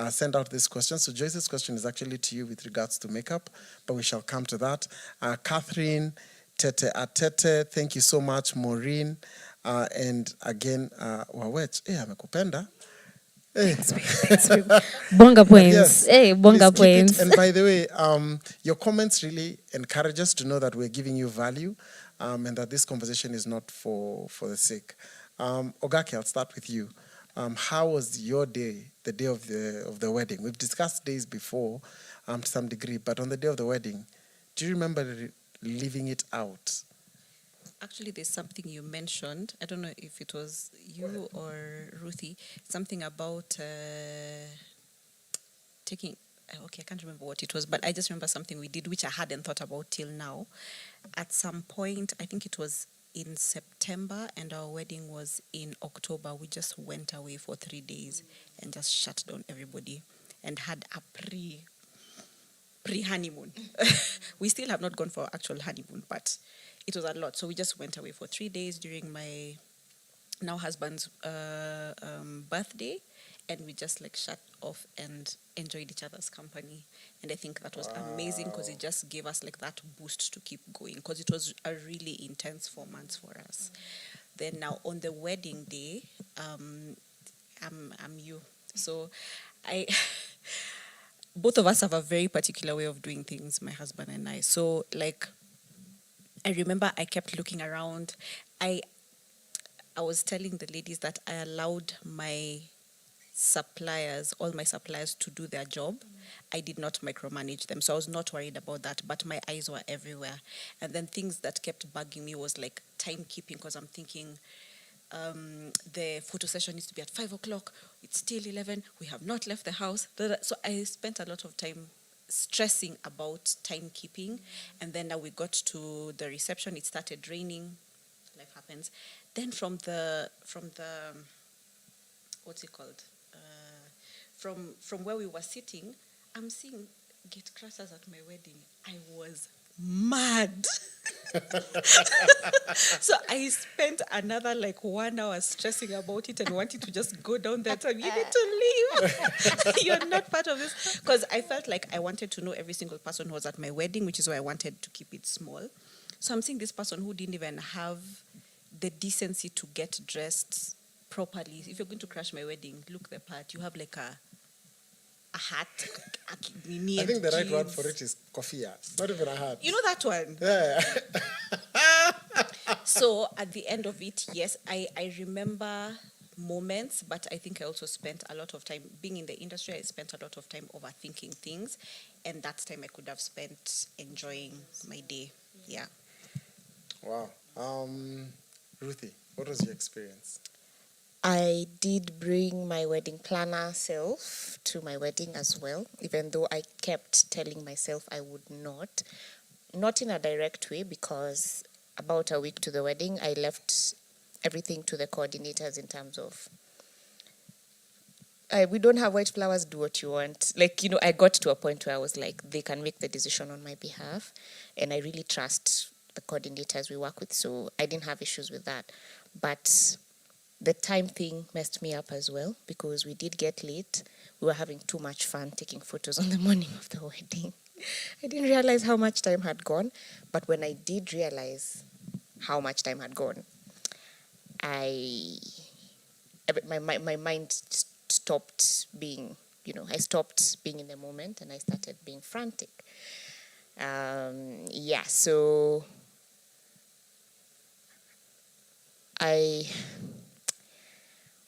send out this question. So Joyce's question is actually to you with regards to makeup, but we shall come to that. Catherine, Tete Atete, thank you so much. Maureen, and again, Wawech, amekupenda. Bonga points. Yes, Hey, bonga points. And by the way, your comments really encourage us to know that we're giving you value, and that this conversation is not for the sake. Ogake, I'll start with you. How was your day, the day of the wedding? We've discussed days before to some degree, but on the day of the wedding, do you remember leaving it out? Actually, there's something you mentioned. I don't know if it was you or Ruthie. Something about taking... Okay, I can't remember what it was, but I just remember something we did, which I hadn't thought about till now. At some point, I think it was in September, and our wedding was in October. We just went away for 3 days and just shut down everybody and had a pre-honeymoon. We still have not gone for actual honeymoon, but it was a lot. So we just went away for 3 days during my now husband's birthday, and we just like shut off and enjoyed each other's company. And I think that was amazing because it just gave us like that boost to keep going, because it was a really intense 4 months for us. Then now on the wedding day, I'm you. So both of us have a very particular way of doing things, my husband and I. So like, I remember I kept looking around. I was telling the ladies that I allowed all my suppliers to do their job. I did not micromanage them, so I was not worried about that, but my eyes were everywhere. And then things that kept bugging me was like timekeeping, because I'm thinking the photo session needs to be at 5 o'clock. It's still 11. We have not left the house. So I spent a lot of time stressing about timekeeping. And then now we got to the reception. It started raining. Life happens. Then from the what's it called? From where we were sitting, I'm seeing gate crashers at my wedding. I was mad. So I spent another like 1 hour stressing about it and wanting to just go down that time. You need to leave. You're not part of this. Because I felt like I wanted to know every single person who was at my wedding, which is why I wanted to keep it small. So I'm seeing this person who didn't even have the decency to get dressed properly. If you're going to crash my wedding, look the part. You have like a hat. I think the right word for it is kofia. It's not even a hat. You know that one? Yeah. So at the end of it, yes, I remember moments, but I think I also spent a lot of time being in the industry. I spent a lot of time overthinking things, and that time I could have spent enjoying my day. Yeah. Wow. Ruthie, what was your experience? I did bring my wedding planner self to my wedding as well, even though I kept telling myself I would not. Not in a direct way, because about a week to the wedding, I left everything to the coordinators in terms of, we don't have white flowers, do what you want. Like, I got to a point where I was like, they can make the decision on my behalf. And I really trust the coordinators we work with, so I didn't have issues with that. But the time thing messed me up as well, because we did get late. We were having too much fun taking photos on the morning of the wedding. I didn't realize how much time had gone. But when I did realize how much time had gone, my mind stopped being, I stopped being in the moment and I started being frantic. So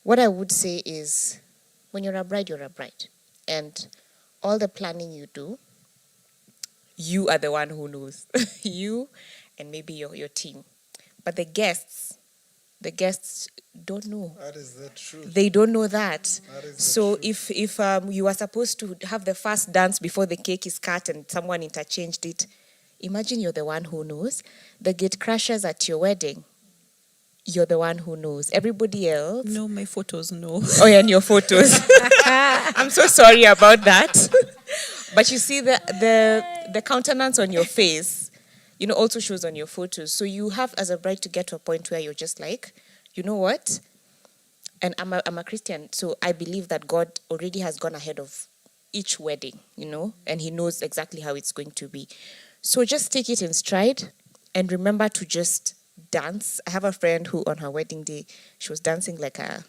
what I would say is, when you're a bride, you're a bride. And all the planning you do, you are the one who knows. You and maybe your team. But the guests don't know. That is the truth. They don't know that. That is the So truth. if you are supposed to have the first dance before the cake is cut and someone interchanged it, imagine you're the one who knows. The gate crashers at your wedding, you're the one who knows. Everybody else. No, my photos, no. Oh, yeah, and your photos. I'm so sorry about that. But you see the countenance on your face, also shows on your photos. So you have, as a bride, to get to a point where you're just like, you know what? And I'm a Christian, so I believe that God already has gone ahead of each wedding, and he knows exactly how it's going to be. So just take it in stride and remember to just dance. I have a friend who on her wedding day, she was dancing like a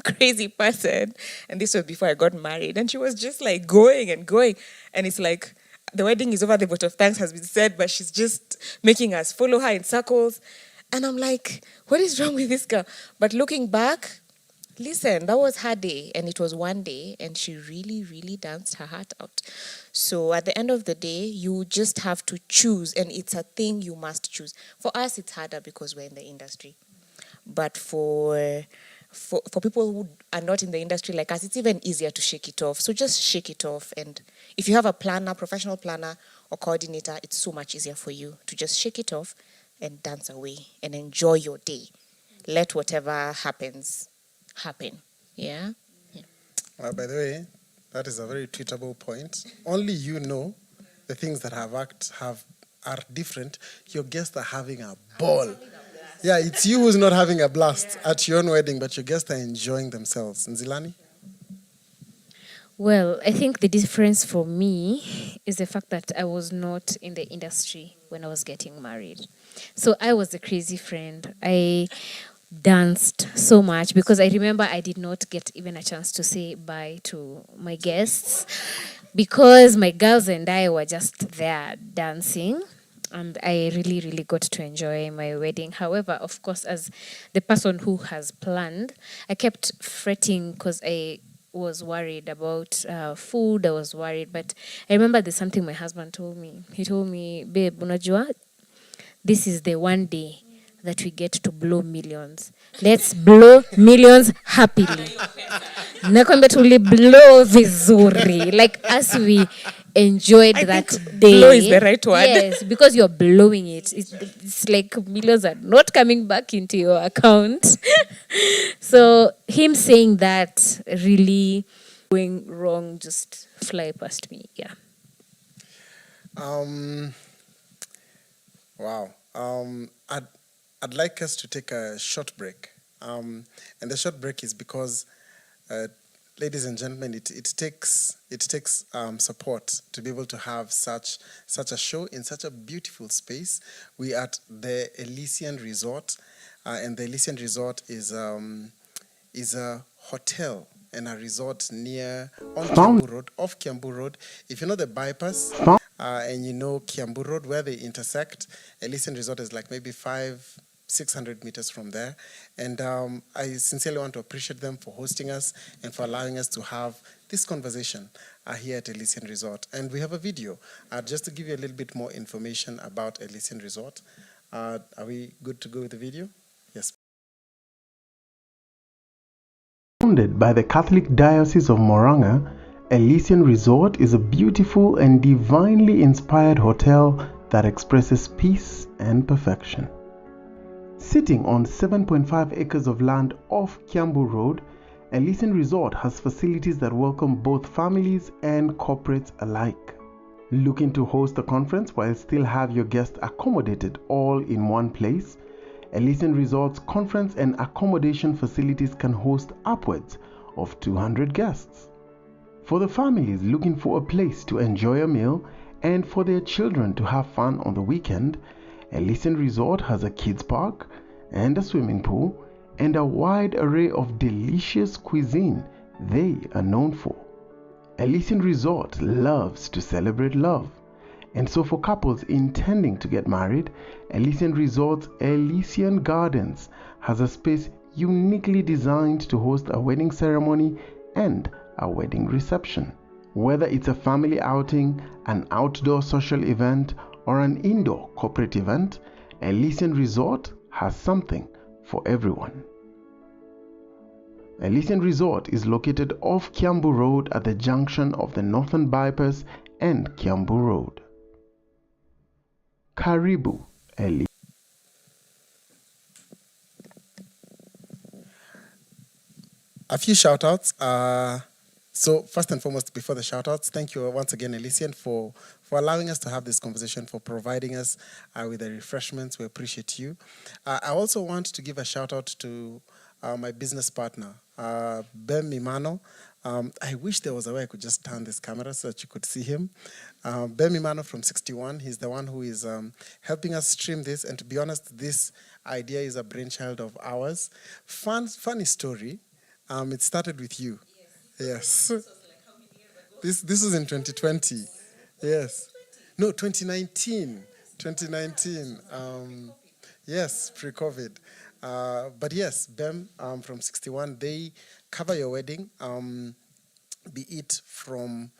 crazy person. And this was before I got married. And she was just like going and going. And it's like, the wedding is over, the vote of thanks has been said, but she's just making us follow her in circles. And I'm like, what is wrong with this girl? But looking back, listen, that was her day, and it was one day, and she really, really danced her heart out. So at the end of the day, you just have to choose, and it's a thing you must choose. For us, it's harder because we're in the industry. But for people who are not in the industry like us, it's even easier to shake it off. So just shake it off. And if you have a planner, professional planner or coordinator, it's so much easier for you to just shake it off and dance away and enjoy your day. Let whatever happens happen. Yeah. By the way, that is a very tweetable point. Only you know the things that are different. Your guests are having a ball. Yeah, it's you who's not having a blast at your own wedding, but your guests are enjoying themselves. Nzilani? Well, I think the difference for me is the fact that I was not in the industry when I was getting married. So I was a crazy friend. I danced so much because I remember I did not get even a chance to say bye to my guests because my girls and I were just there dancing. And I really, really got to enjoy my wedding. However, of course, as the person who has planned, I kept fretting because I was worried about food. I was worried. But I remember there's something my husband told me. He told me, babe, unajua, this is the one day that we get to blow millions. Let's blow millions happily. Nakwambia tuli blow vizuri. Like as we enjoyed that day. Blow is the right word. Yes, because you're blowing it. It's like millions are not coming back into your account. So him saying that really going wrong just fly past me. Yeah. Wow. I'd like us to take a short break. And the short break is because, ladies and gentlemen, it takes support to be able to have such a show in such a beautiful space. We are at the Elysian Resort, and the Elysian Resort is a hotel and a resort off Kiambu Road. If you know the bypass and you know Kiambu Road where they intersect, Elysian Resort is like maybe 500-600 meters from there. And I sincerely want to appreciate them for hosting us and for allowing us to have this conversation here at Elysian Resort. And we have a video just to give you a little bit more information about Elysian Resort. Are we good to go with the video? Yes. Founded by the Catholic Diocese of Moranga, Elysian Resort is a beautiful and divinely inspired hotel that expresses peace and perfection. Sitting on 7.5 acres of land off Kiambu Road, Elysian Resort has facilities that welcome both families and corporates alike. Looking to host a conference while still have your guests accommodated all in one place? Elysian Resort's conference and accommodation facilities can host upwards of 200 guests. For the families looking for a place to enjoy a meal and for their children to have fun on the weekend, Elysian Resort has a kids park and a swimming pool and a wide array of delicious cuisine they are known for. Elysian Resort loves to celebrate love. And so for couples intending to get married, Elysian Resort's Elysian Gardens has a space uniquely designed to host a wedding ceremony and a wedding reception. Whether it's a family outing, an outdoor social event, or an indoor corporate event, Elysian Resort has something for everyone. Elysian Resort is located off Kiambu Road at the junction of the Northern Bypass and Kiambu Road. Karibu, Elysian. A few shout outs. So first and foremost, before the shout outs, thank you once again, Elysian, for allowing us to have this conversation, for providing us with the refreshments. We appreciate you. I also want to give a shout out to my business partner, Ben Mimano. I wish there was a way I could just turn this camera so that you could see him. Ben Mimano from SixtyOne, he's the one who is helping us stream this. And to be honest, this idea is a brainchild of ours. Funny story. It started with you. Yes. This was in 2020. Yes. No, 2019. 2019. Yes, pre-COVID. But yes, BEM from SixtyOne, they cover your wedding, be it from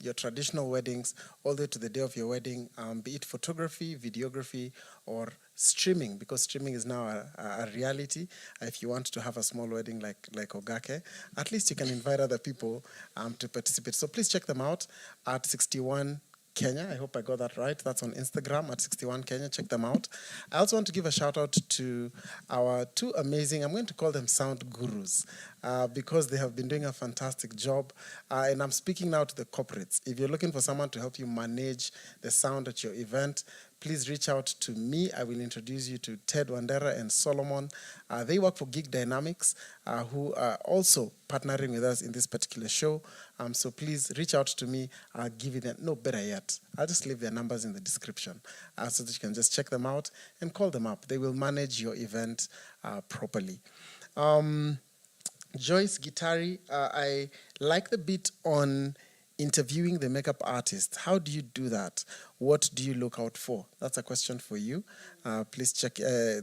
your traditional weddings all the way to the day of your wedding, be it photography, videography, or streaming, because streaming is now a reality. If you want to have a small wedding like Ogake, at least you can invite other people to participate. So please check them out at 61 Kenya. I hope I got that right. That's on Instagram at 61 Kenya. Check them out. I also want to give a shout out to our two amazing, I'm going to call them sound gurus, because they have been doing a fantastic job. And I'm speaking now to the corporates. If you're looking for someone to help you manage the sound at your event, please reach out to me. I will introduce you to Ted Wandera and Solomon. They work for Gig Dynamics, who are also partnering with us in this particular show. So please reach out to me. I'll give you no, better yet, I'll just leave their numbers in the description so that you can just check them out and call them up. They will manage your event properly. Joyce Gitari, I like the bit on interviewing the makeup artist. How do you do that? What do you look out for? That's a question for you. Please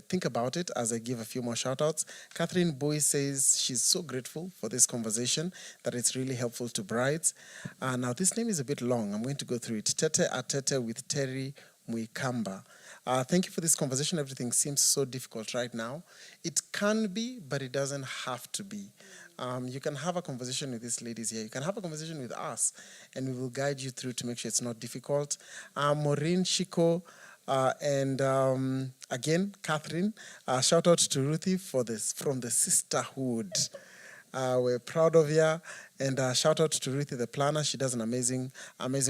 think about it as I give a few more shout outs. Catherine Boy says she's so grateful for this conversation, that it's really helpful to brides. Now this name is a bit long. I'm going to go through it. Tete Atete with Terry Muikamba. Thank you for this conversation. Everything seems so difficult right now. It can be, but it doesn't have to be. You can have a conversation with these ladies here. You can have a conversation with us, and we will guide you through to make sure it's not difficult. Maureen, Shiko, and again, Catherine. Shout out to Ruthie for this from the sisterhood. We're proud of you. And shout out to Ruthie, the planner. She does an amazing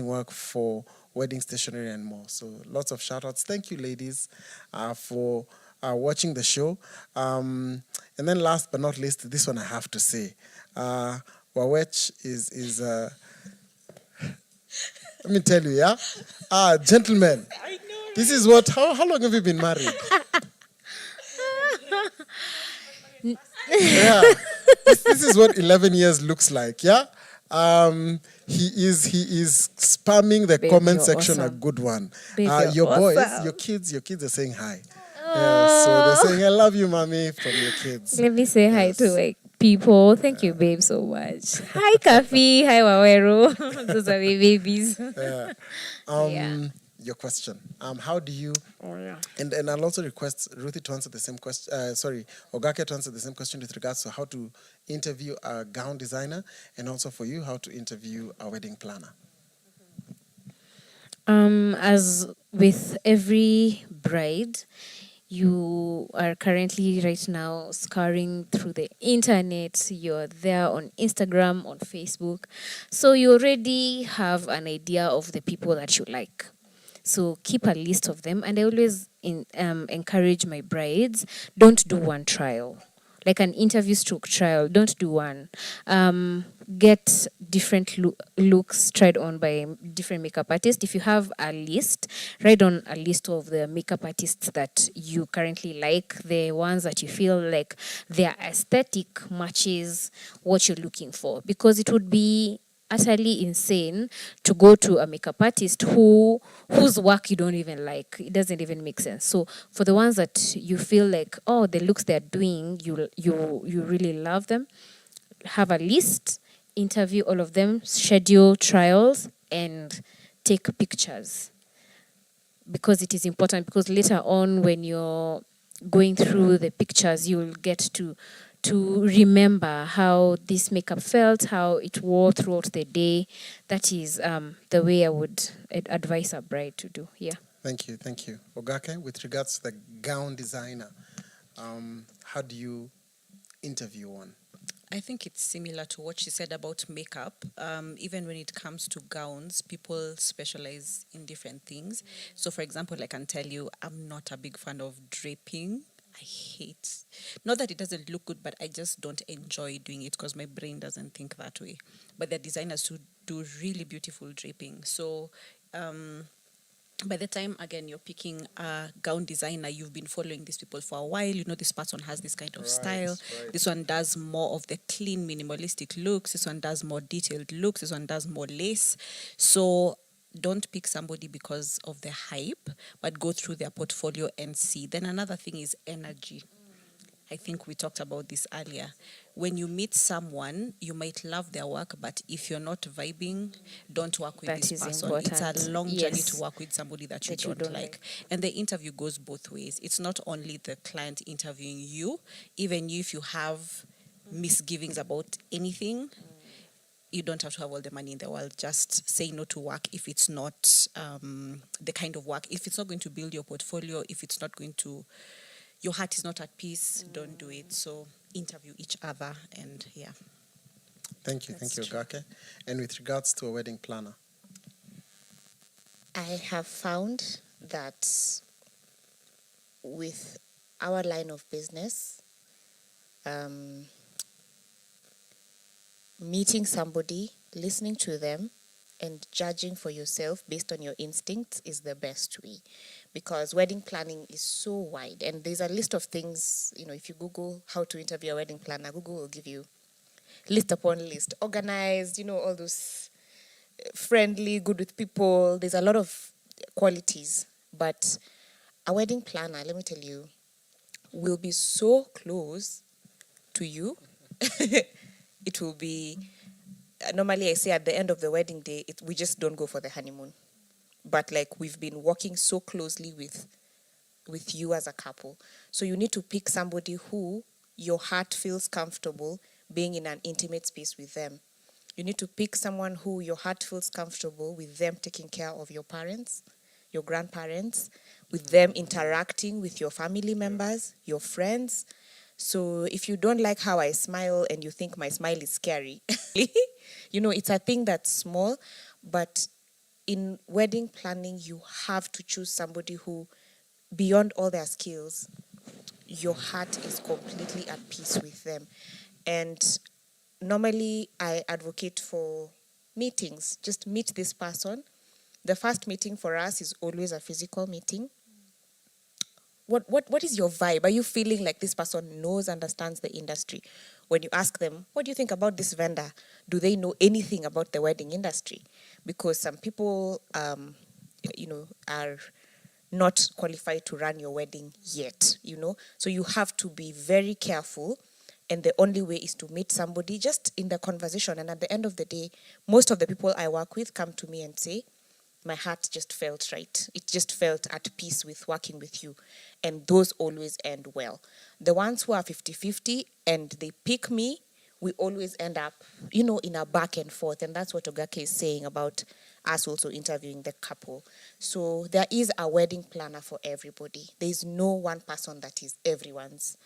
work for wedding stationery and more. So lots of shout outs. Thank you, ladies, for watching the show. And then last but not least, this one I have to say. Wawech is let me tell you, yeah? Gentlemen, I know, right? This is what, how long have you been married? Yeah. This is what 11 years looks like, yeah? He is spamming the comment section, awesome. A good one. Your awesome. Boys, your kids are saying hi. So they're saying, I love you, mommy, from your kids. Let me say hi to people. Thank you, babe, so much. Hi, Kafi. Hi, Wawero. Those are my babies. Your question. How do you... Oh, yeah. And I'll also request Ruthie to answer the same question. Ogake to answer the same question with regards to how to interview a gown designer, and also for you, how to interview a wedding planner. As with every bride, you are currently right now scouring through the internet. You're there on Instagram, on Facebook. So you already have an idea of the people that you like. So keep a list of them. And I always encourage my brides, don't do one trial. Like an interview stroke trial, don't do one. Get different looks tried on by different makeup artists. If you have a list, write on a list of the makeup artists that you currently like, the ones that you feel like their aesthetic matches what you're looking for. Because it would be utterly insane to go to a makeup artist whose work you don't even like. It doesn't even make sense. So for the ones that you feel like, oh, the looks they're doing, you really love them, have a list, interview all of them, schedule trials, and take pictures. Because it is important, because later on when you're going through the pictures, you'll get to remember how this makeup felt, how it wore throughout the day. That is the way I would advise a bride to do. Yeah. Thank you. Ogake, with regards to the gown designer, how do you interview one? I think it's similar to what she said about makeup. Even when it comes to gowns, people specialize in different things. So, for example, I can tell you, I'm not a big fan of draping. I hate, not that it doesn't look good, but I just don't enjoy doing it because my brain doesn't think that way. But there are designers who do really beautiful draping. So, by the time, again, you're picking a gown designer, you've been following these people for a while. You know, this person has this kind of style. Right. This one does more of the clean, minimalistic looks. This one does more detailed looks. This one does more lace. So don't pick somebody because of the hype, but go through their portfolio and see. Then another thing is energy. I think we talked about this earlier. When you meet someone, you might love their work, but if you're not vibing, don't work with That this is person. important. It's a long journey Yes. to work with somebody that you don't like. And the interview goes both ways. It's not only the client interviewing you, even if you have misgivings about anything, you don't have to have all the money in the world. Just say no to work if it's not the kind of work, if it's not going to build your portfolio, if it's not going to, your heart is not at peace, don't do it. So interview each other, and yeah. Thank you, Ogake. And with regards to a wedding planner? I have found that with our line of business, meeting somebody, listening to them, and judging for yourself based on your instincts is the best way, because wedding planning is so wide, and there's a list of things. You know, if you Google how to interview a wedding planner, Google will give you list upon list, organized, you know, all those friendly, good with people. There's a lot of qualities, but a wedding planner, let me tell you, will be so close to you. It will be, normally I say at the end of the wedding day, we just don't go for the honeymoon. But like, we've been working so closely with you as a couple. So you need to pick somebody who your heart feels comfortable being in an intimate space with them. You need to pick someone who your heart feels comfortable with them taking care of your parents, your grandparents, with them interacting with your family members, your friends. So if you don't like how I smile and you think my smile is scary, you know, it's a thing that's small, but in wedding planning, you have to choose somebody who, beyond all their skills, your heart is completely at peace with them. And normally I advocate for meetings. Just meet this person. The first meeting for us is always a physical meeting. What is your vibe? Are you feeling like this person knows, understands the industry? When you ask them, what do you think about this vendor? Do they know anything about the wedding industry? Because some people, you know, are not qualified to run your wedding yet, you know? So you have to be very careful. And the only way is to meet somebody just in the conversation. And at the end of the day, most of the people I work with come to me and say, my heart just felt right. It just felt at peace with working with you. And those always end well. The ones who are 50-50 and they pick me, we always end up, you know, in a back and forth. And that's what Ogake is saying about us also interviewing the couple. So there is a wedding planner for everybody. There's no one person that is everyone's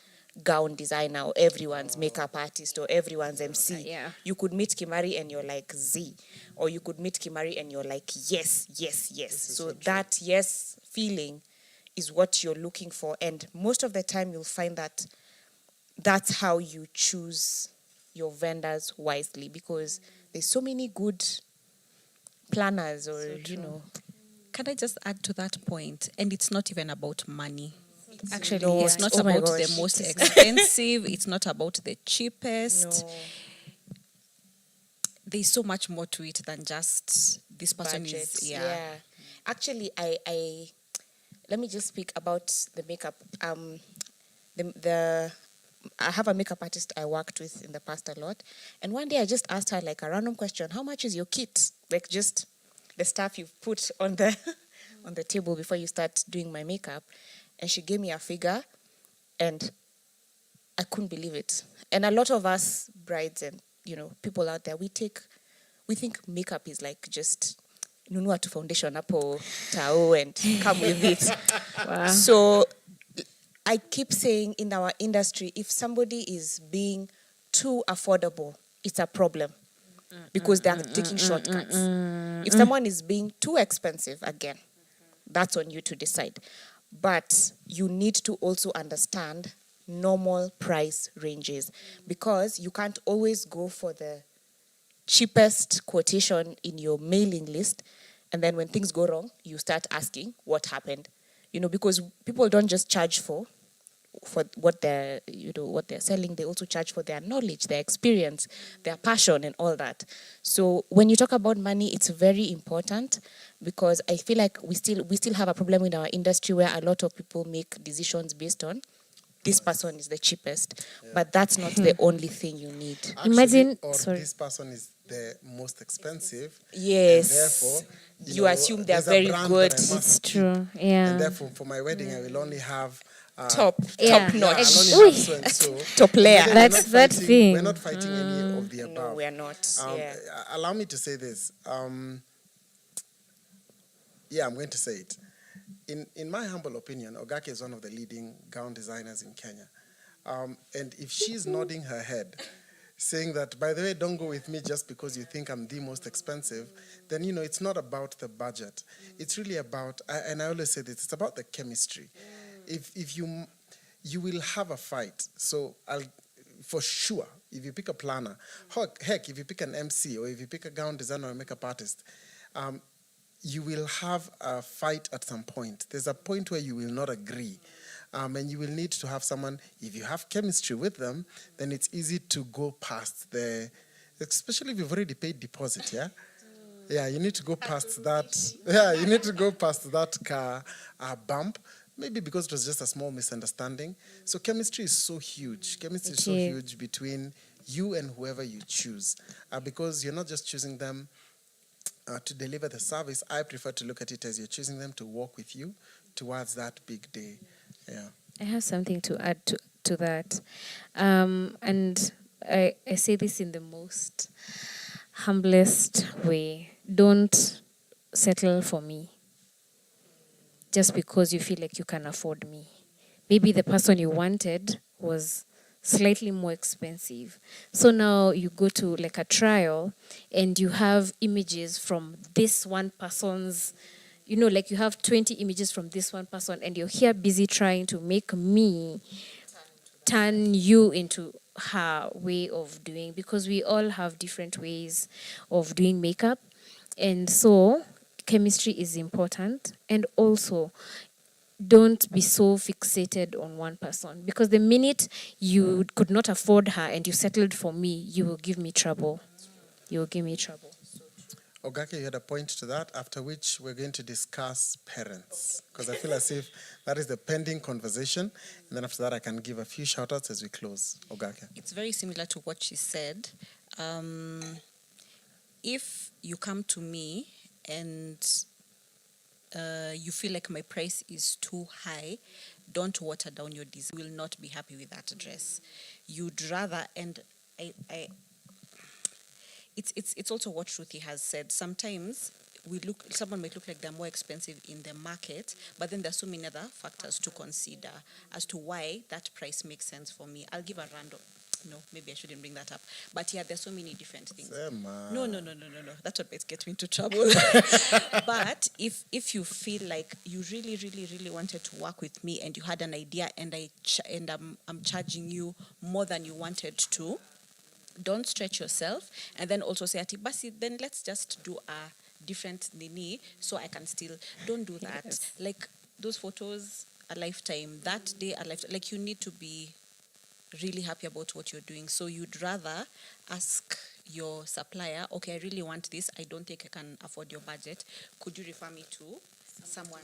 gown designer or everyone's makeup artist or everyone's MC. Yeah. You could meet Kimari and you're like Z, or you could meet Kimari and you're like yes. So that yes feeling is what you're looking for, and most of the time you'll find that that's how you choose your vendors wisely, because there's so many good planners, or you know. Can I just add to that point? And it's not even about money. Actually, No, It's not oh my about gosh, the most it is- expensive. It's not about the cheapest. No. There's so much more to it than just this person Budget. is. Yeah. Actually, I let me just speak about the makeup. The I have a makeup artist I worked with in the past a lot, and one day I just asked her like a random question: how much is your kit? Like just the stuff you put on the on the table before you start doing my makeup. And she gave me a figure, and I couldn't believe it. And a lot of us brides and, you know, people out there, we think makeup is like just nunua tu foundation hapo tao and come with it. Wow. So I keep saying in our industry, if somebody is being too affordable, it's a problem because they are taking shortcuts. If someone is being too expensive, again, that's on you to decide. But you need to also understand normal price ranges because you can't always go for the cheapest quotation in your mailing list, and then when things go wrong, you start asking what happened. Because people don't just charge for what they're selling, they also charge for their knowledge, their experience, their passion, and all that. So when you talk about money, it's very important because I feel like we still have a problem in our industry where a lot of people make decisions based on this person is the cheapest, but that's not the only thing you need. Actually, Imagine, or sorry. this person is the most expensive. Yes. And therefore, You assume they're there's a very brand good. that I must It's keep. true, yeah. And therefore, for my wedding, I will only have Top Yeah. notch. I'll Ooh. only have so and so. Top layer. But then That's we're not that fighting- thing. We're not fighting any of the above. No, we're not. Allow me to say this. I'm going to say it. In my humble opinion, Ogake is one of the leading gown designers in Kenya. And if she's nodding her head, saying that, by the way, don't go with me just because you think I'm the most expensive, then, it's not about the budget. It's really about, and I always say this, it's about the chemistry. If you will have a fight. So for sure, if you pick a planner, heck, if you pick an MC or if you pick a gown designer or a makeup artist, you will have a fight at some point. There's a point where you will not agree. And you will need to have someone, if you have chemistry with them, then it's easy to go past especially if you've already paid deposit, yeah? Yeah, you need to go past that. Yeah, you need to go past that bump. Maybe because it was just a small misunderstanding. So chemistry is so huge. Chemistry is so huge between you and whoever you choose. Because you're not just choosing them to deliver the service. I prefer to look at it as you're choosing them to walk with you towards that big day. Yeah. I have something to add to that. And I say this in the most humblest way. Don't settle for me just because you feel like you can afford me. Maybe the person you wanted was slightly more expensive. So now you go to like a trial and you have images from this one person's, like you have 20 images from this one person and you're here busy trying to make me turn you into her way of doing, because we all have different ways of doing makeup. And so chemistry is important. And also, don't be so fixated on one person, because the minute you could not afford her and you settled for me, you will give me trouble. You will give me trouble. Ogake, you had a point to that, after which we're going to discuss parents, because I feel as if that is the pending conversation. And then after that, I can give a few shout-outs as we close. Ogake. It's very similar to what she said. If you come to me and you feel like my price is too high, don't water down your design. You will not be happy with that dress. You'd rather, and it's also what Shruti has said. Sometimes someone might look like they're more expensive in the market, but then there's so many other factors to consider as to why that price makes sense for me. I'll give a random. No, maybe I shouldn't bring that up. But yeah, there's so many different things. No. That's what might get me into trouble. But if you feel like you really, really, really wanted to work with me and you had an idea and I'm charging you more than you wanted to, don't stretch yourself. And then also say, Basi, then let's just do a different nini so I can still. Don't do that. Yes. Like those photos, a lifetime. That day, a lifetime. Like you need to be really happy about what you're doing. So you'd rather ask your supplier, okay, I really want this. I don't think I can afford your budget. Could you refer me to someone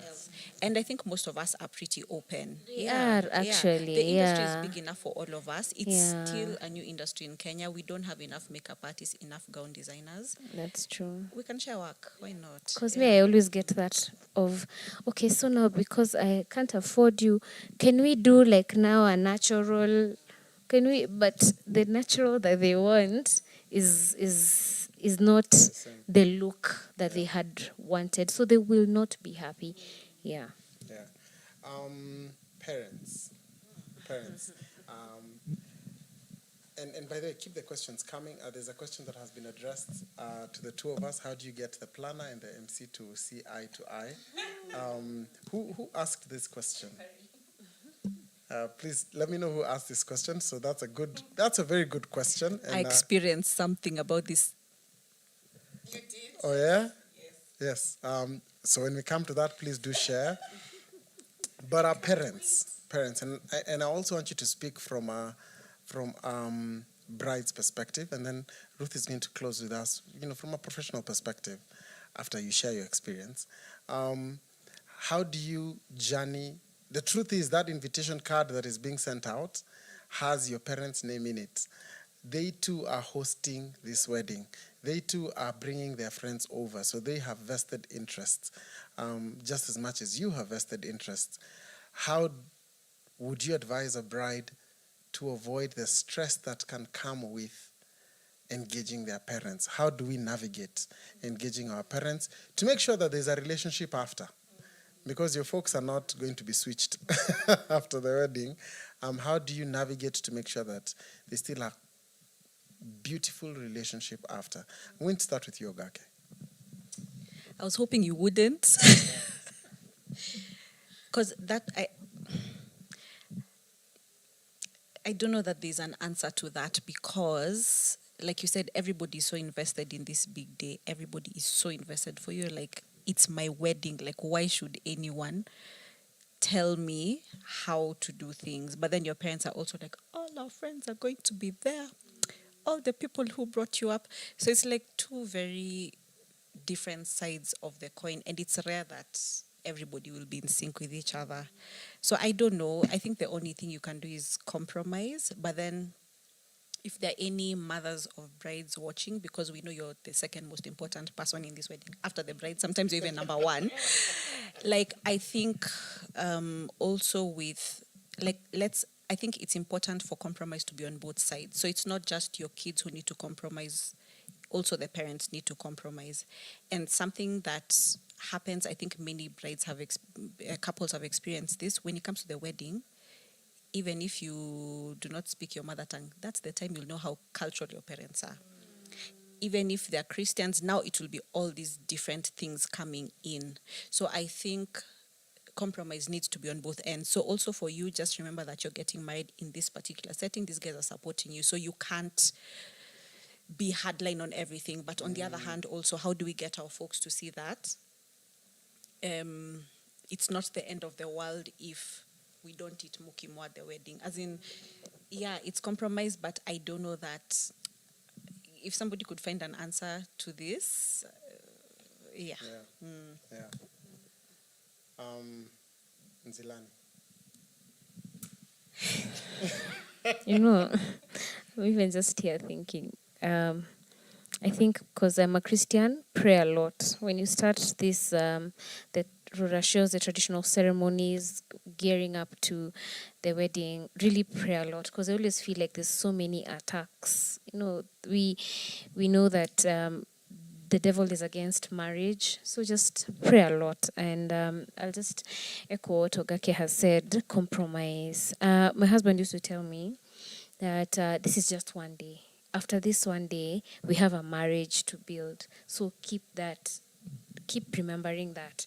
else? And I think most of us are pretty open. We are, actually. The industry is big enough for all of us. It's Yeah. still a new industry in Kenya. We don't have enough makeup artists, enough gown designers. That's true. We can share work. Why not? Because me, I always get that of, okay, so now because I can't afford you, can we do like now a natural? Can we? But the natural that they want is not the look that they had wanted, so they will not be happy. Yeah. Yeah. parents. Parents. And by the way, keep the questions coming. There's a question that has been addressed to the two of us. How do you get the planner and the MC to see eye to eye? Who asked this question? Please let me know who asked this question. So that's a very good question. And, I experienced something about this. You did? oh yeah? Yes. Yes. So when we come to that, please do share. But our parents, and I also want you to speak from bride's perspective, and then Ruth is going to close with us, from a professional perspective, after you share your experience. How do you journey? The truth is that invitation card that is being sent out has your parents' name in it. They too are hosting this wedding. They too are bringing their friends over, so they have vested interests, just as much as you have vested interests. How would you advise a bride to avoid the stress that can come with engaging their parents? How do we navigate engaging our parents to make sure that there's a relationship after? Because your folks are not going to be switched after the wedding. How do you navigate to make sure that they still have beautiful relationship after? I'm going to start with you, Ogake. I was hoping you wouldn't. Because I don't know that there's an answer to that, because, like you said, everybody's so invested in this big day. Everybody is so invested for you. Like, it's my wedding. Like, why should anyone tell me how to do things? But then your parents are also like, all our friends are going to be there. All the people who brought you up. So it's like two very different sides of the coin. And it's rare that everybody will be in sync with each other. So I don't know. I think the only thing you can do is compromise. But then if there are any mothers of brides watching, because we know you're the second most important person in this wedding after the bride, sometimes you're even number one. Like, I think also with, like, I think it's important for compromise to be on both sides. So it's not just your kids who need to compromise, also the parents need to compromise. And something that happens, I think many brides couples have experienced this, when it comes to the wedding, even if you do not speak your mother tongue, that's the time you'll know how cultural your parents are. Even if they're Christians, now it will be all these different things coming in. So I think compromise needs to be on both ends. So also for you, just remember that you're getting married in this particular setting. These guys are supporting you. So you can't be hardline on everything. But on the other hand, also, how do we get our folks to see that it's not the end of the world if we don't eat mukimo at the wedding? As in, yeah, it's compromise, but I don't know that if somebody could find an answer to this, yeah. Nzilani. I'm even just here thinking. I think because I'm a Christian, pray a lot. When you start this, the rurashos, the traditional ceremonies, gearing up to the wedding, really pray a lot, because I always feel like there's so many attacks. We know that the devil is against marriage, so just pray a lot. And I'll just echo what Ogake has said, compromise. My husband used to tell me that this is just one day. After this one day, we have a marriage to build. So keep remembering that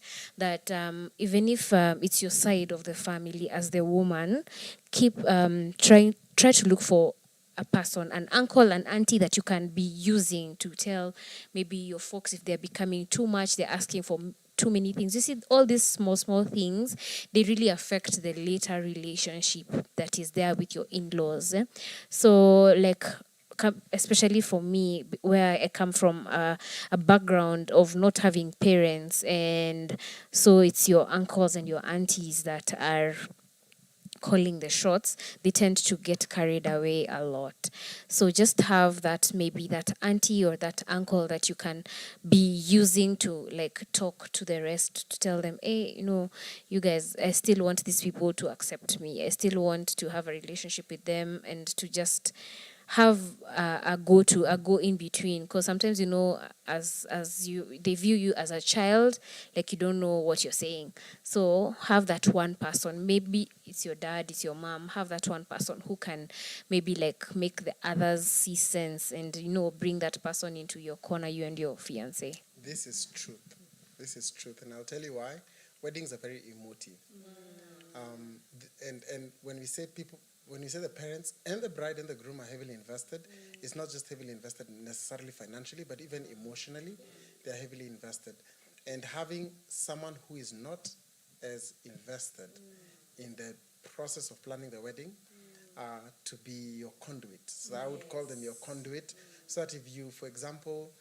even if it's your side of the family as the woman, keep try to look for a person, an uncle, an auntie that you can be using to tell maybe your folks if they're becoming too much, they're asking for too many things. You see, all these small things, they really affect the later relationship that is there with your in-laws. So, like, especially for me, where I come from a background of not having parents, and so it's your uncles and your aunties that are calling the shots, they tend to get carried away a lot. So just have that, maybe that auntie or that uncle that you can be using to like talk to the rest, to tell them, hey, you guys, I still want these people to accept me. I still want to have a relationship with them, and to just have a go in between, because sometimes, you know, as they view you as a child, like you don't know what you're saying. So have that one person, maybe it's your dad, it's your mom, have that one person who can maybe like make the others see sense and, you know, bring that person into your corner, you and your fiance. This is truth. This is truth, and I'll tell you why. Weddings are very emotive. And when we say the parents and the bride and the groom are heavily invested, it's not just heavily invested necessarily financially, but even emotionally, they're heavily invested. And having someone who is not as invested in the process of planning the wedding to be your conduit. So I would call them your conduit, so that if you, for example,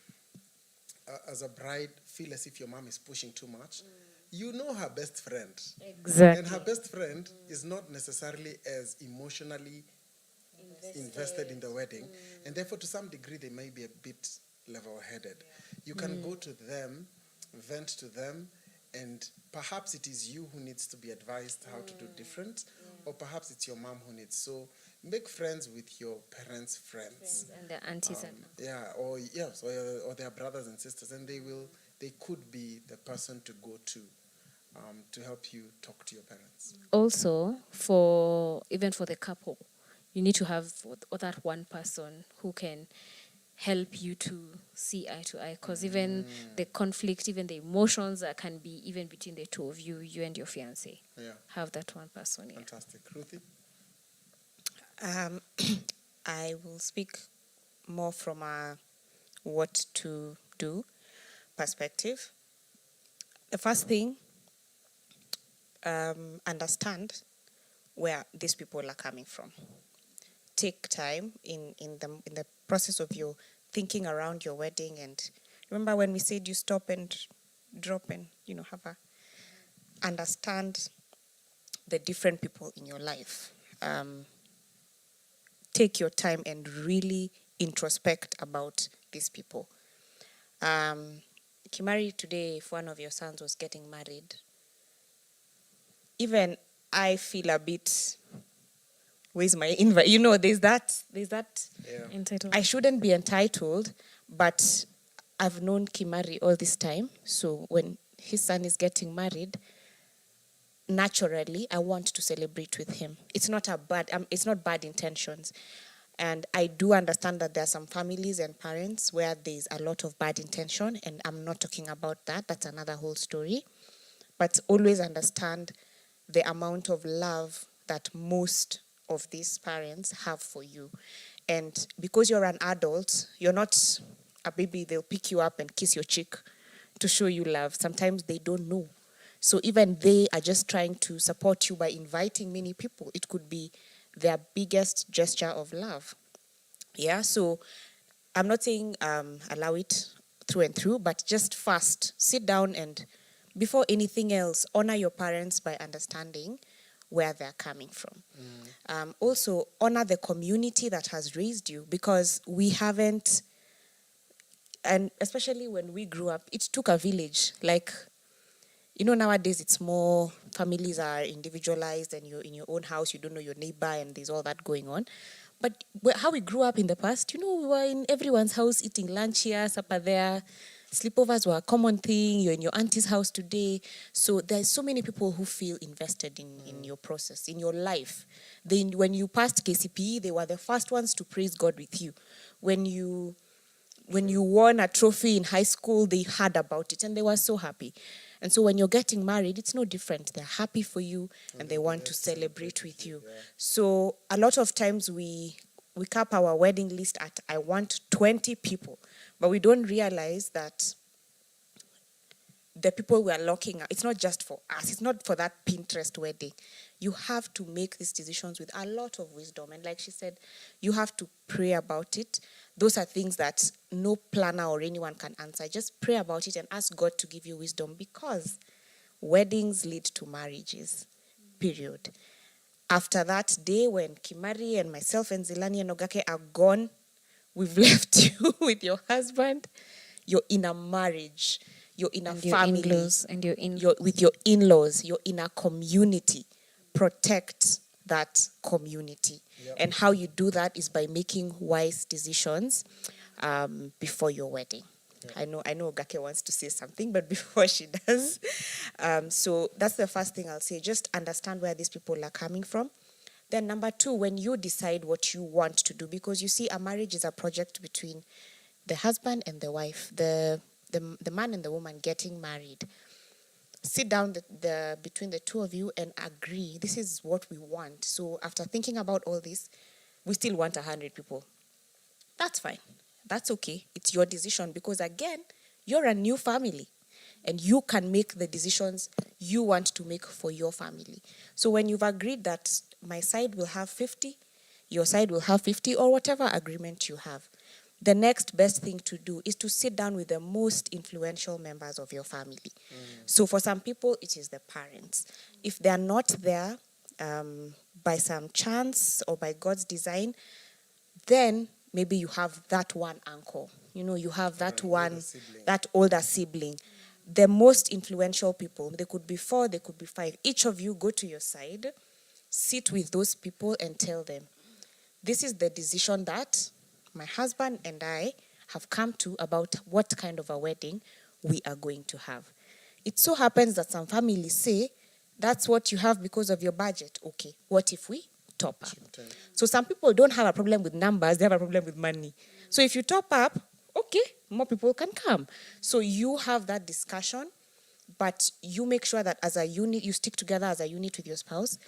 as a bride, feel as if your mom is pushing too much, you know her best friend. Exactly. And her best friend is not necessarily as emotionally invested in the wedding. And therefore, to some degree, they may be a bit level-headed. You can go to them, vent to them, and perhaps it is you who needs to be advised how to do different, or perhaps it's your mom who needs. So make friends with your parents' friends. And their aunties or their brothers and sisters, and they could be the person to go to help you talk to your parents. Also, for the couple, you need to have that one person who can help you to see eye to eye, because even the conflict, even the emotions that can be even between the two of you and your fiance. Have that one person. Fantastic. Ruthie? I will speak more from a what to do perspective. The first thing, understand where these people are coming from. Take time in the process of your thinking around your wedding, and remember when we said you stop and drop and have a understand the different people in your life. Take your time and really introspect about these people. Kimari, today, if one of your sons was getting married, even I feel a bit, where's my invite? There's that Entitled. I shouldn't be entitled, but I've known Kimari all this time. So when his son is getting married, naturally, I want to celebrate with him. It's not bad intentions. And I do understand that there are some families and parents where there's a lot of bad intention, and I'm not talking about that. That's another whole story. But always understand the amount of love that most of these parents have for you. And because you're an adult, you're not a baby. They'll pick you up and kiss your cheek to show you love. Sometimes they don't know. So even they are just trying to support you by inviting many people. It could be their biggest gesture of love. Yeah, so I'm not saying allow it through and through, but just first sit down and, before anything else, honor your parents by understanding where they're coming from. Also, honor the community that has raised you, because we haven't, and especially when we grew up, it took a village. Like, nowadays it's more, families are individualized and you're in your own house, you don't know your neighbor, and there's all that going on. But how we grew up in the past, we were in everyone's house eating lunch here, supper there. Sleepovers were a common thing. You're in your auntie's house today. So there's so many people who feel invested in your process, in your life. When you passed KCPE, they were the first ones to praise God with you. When you won a trophy in high school, they heard about it and they were so happy. And so when you're getting married, it's no different. They're happy for you and they want to celebrate with you. Yeah. So a lot of times we cap our wedding list at, I want 20 people. But we don't realize that the people we are locking up, it's not just for us. It's not for that Pinterest wedding. You have to make these decisions with a lot of wisdom. And like she said, you have to pray about it. Those are things that no planner or anyone can answer. Just pray about it and ask God to give you wisdom, because weddings lead to marriages, period. After that day when Kimari and myself and Zilani and Ogake are gone, we've left you with your husband, you're in a marriage, you're in a family, and you're with your in-laws, you're in a community. Protect that community. Yep. And how you do that is by making wise decisions before your wedding. Yep. I know Ogake wants to say something, but before she does, so that's the first thing I'll say. Just understand where these people are coming from. Then number two, when you decide what you want to do, because you see, a marriage is a project between the husband and the wife, the man and the woman getting married. Sit down between the two of you and agree, this is what we want. So after thinking about all this, we still want 100 people. That's fine. That's okay. It's your decision, because again, you're a new family and you can make the decisions you want to make for your family. So when you've agreed that my side will have 50, your side will have 50, or whatever agreement you have, the next best thing to do is to sit down with the most influential members of your family. So for some people, it is the parents. If they are not there by some chance or by God's design, then maybe you have that one uncle. You know, you have that one, that older sibling. The most influential people, they could be 4, they could be 5. Each of you go to your side, sit with those people and tell them, this is the decision that my husband and I have come to about what kind of a wedding we are going to have. It so happens that some families say, that's what you have because of your budget. Okay, what if we top up? So some people don't have a problem with numbers, they have a problem with money. So if you top up, okay, more people can come. So you have that discussion, but you make sure that as a unit, you stick together as a unit with your spouse,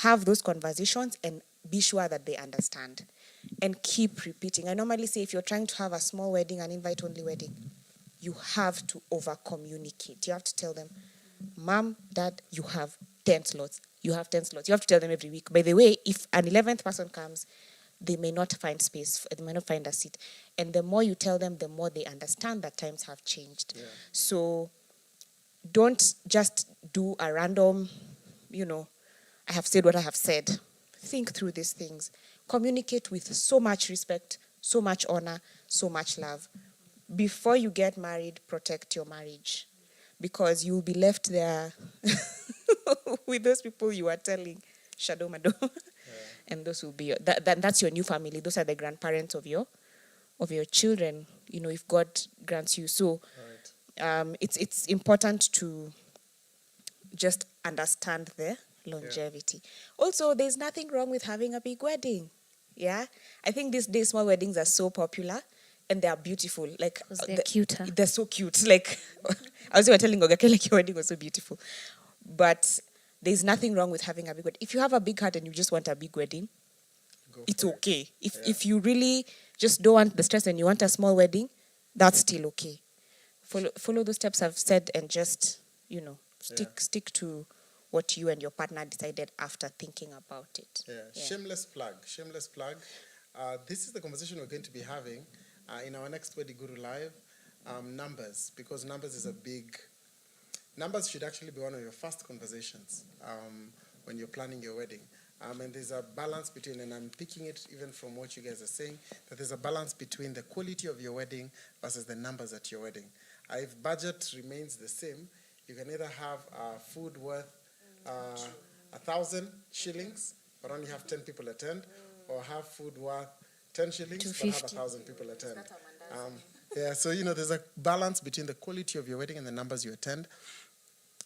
have those conversations and be sure that they understand. And keep repeating. I normally say if you're trying to have a small wedding, an invite-only wedding, you have to over-communicate. You have to tell them, Mom, Dad, you have 10 slots. You have 10 slots. You have to tell them every week. By the way, if an 11th person comes, they may not find space. They may not find a seat. And the more you tell them, the more they understand that times have changed. Yeah. So don't just do a random, I have said what I have said. Think through these things. Communicate with so much respect, so much honor, so much love. Before you get married, protect your marriage, because you'll be left there with those people you are telling, shadow madam, and those will be that's your new family. Those are the grandparents of your children. If God grants you. So, it's important to just understand the longevity. Yeah. Also, there's nothing wrong with having a big wedding. Yeah, I think these days small weddings are so popular and they are beautiful. Like they're cuter. They're so cute. Like I was telling Ogake, like your wedding was so beautiful. But there's nothing wrong with having a big wedding. If you have a big heart and you just want a big wedding, it's okay. If you really just don't want the stress and you want a small wedding, that's still okay. Follow those steps I've said and just stick to what you and your partner decided after thinking about it. Yeah. Shameless plug. This is the conversation we're going to be having in our next Weddy Guru Live. Numbers, because numbers should actually be one of your first conversations when you're planning your wedding. And there's a balance between, and I'm picking it even from what you guys are saying, that there's a balance between the quality of your wedding versus the numbers at your wedding. If budget remains the same, you can either have food worth 1,000 shillings, but only have 10 people attend, or have food worth 10 shillings, but have 1,000 people attend. So there's a balance between the quality of your wedding and the numbers you attend.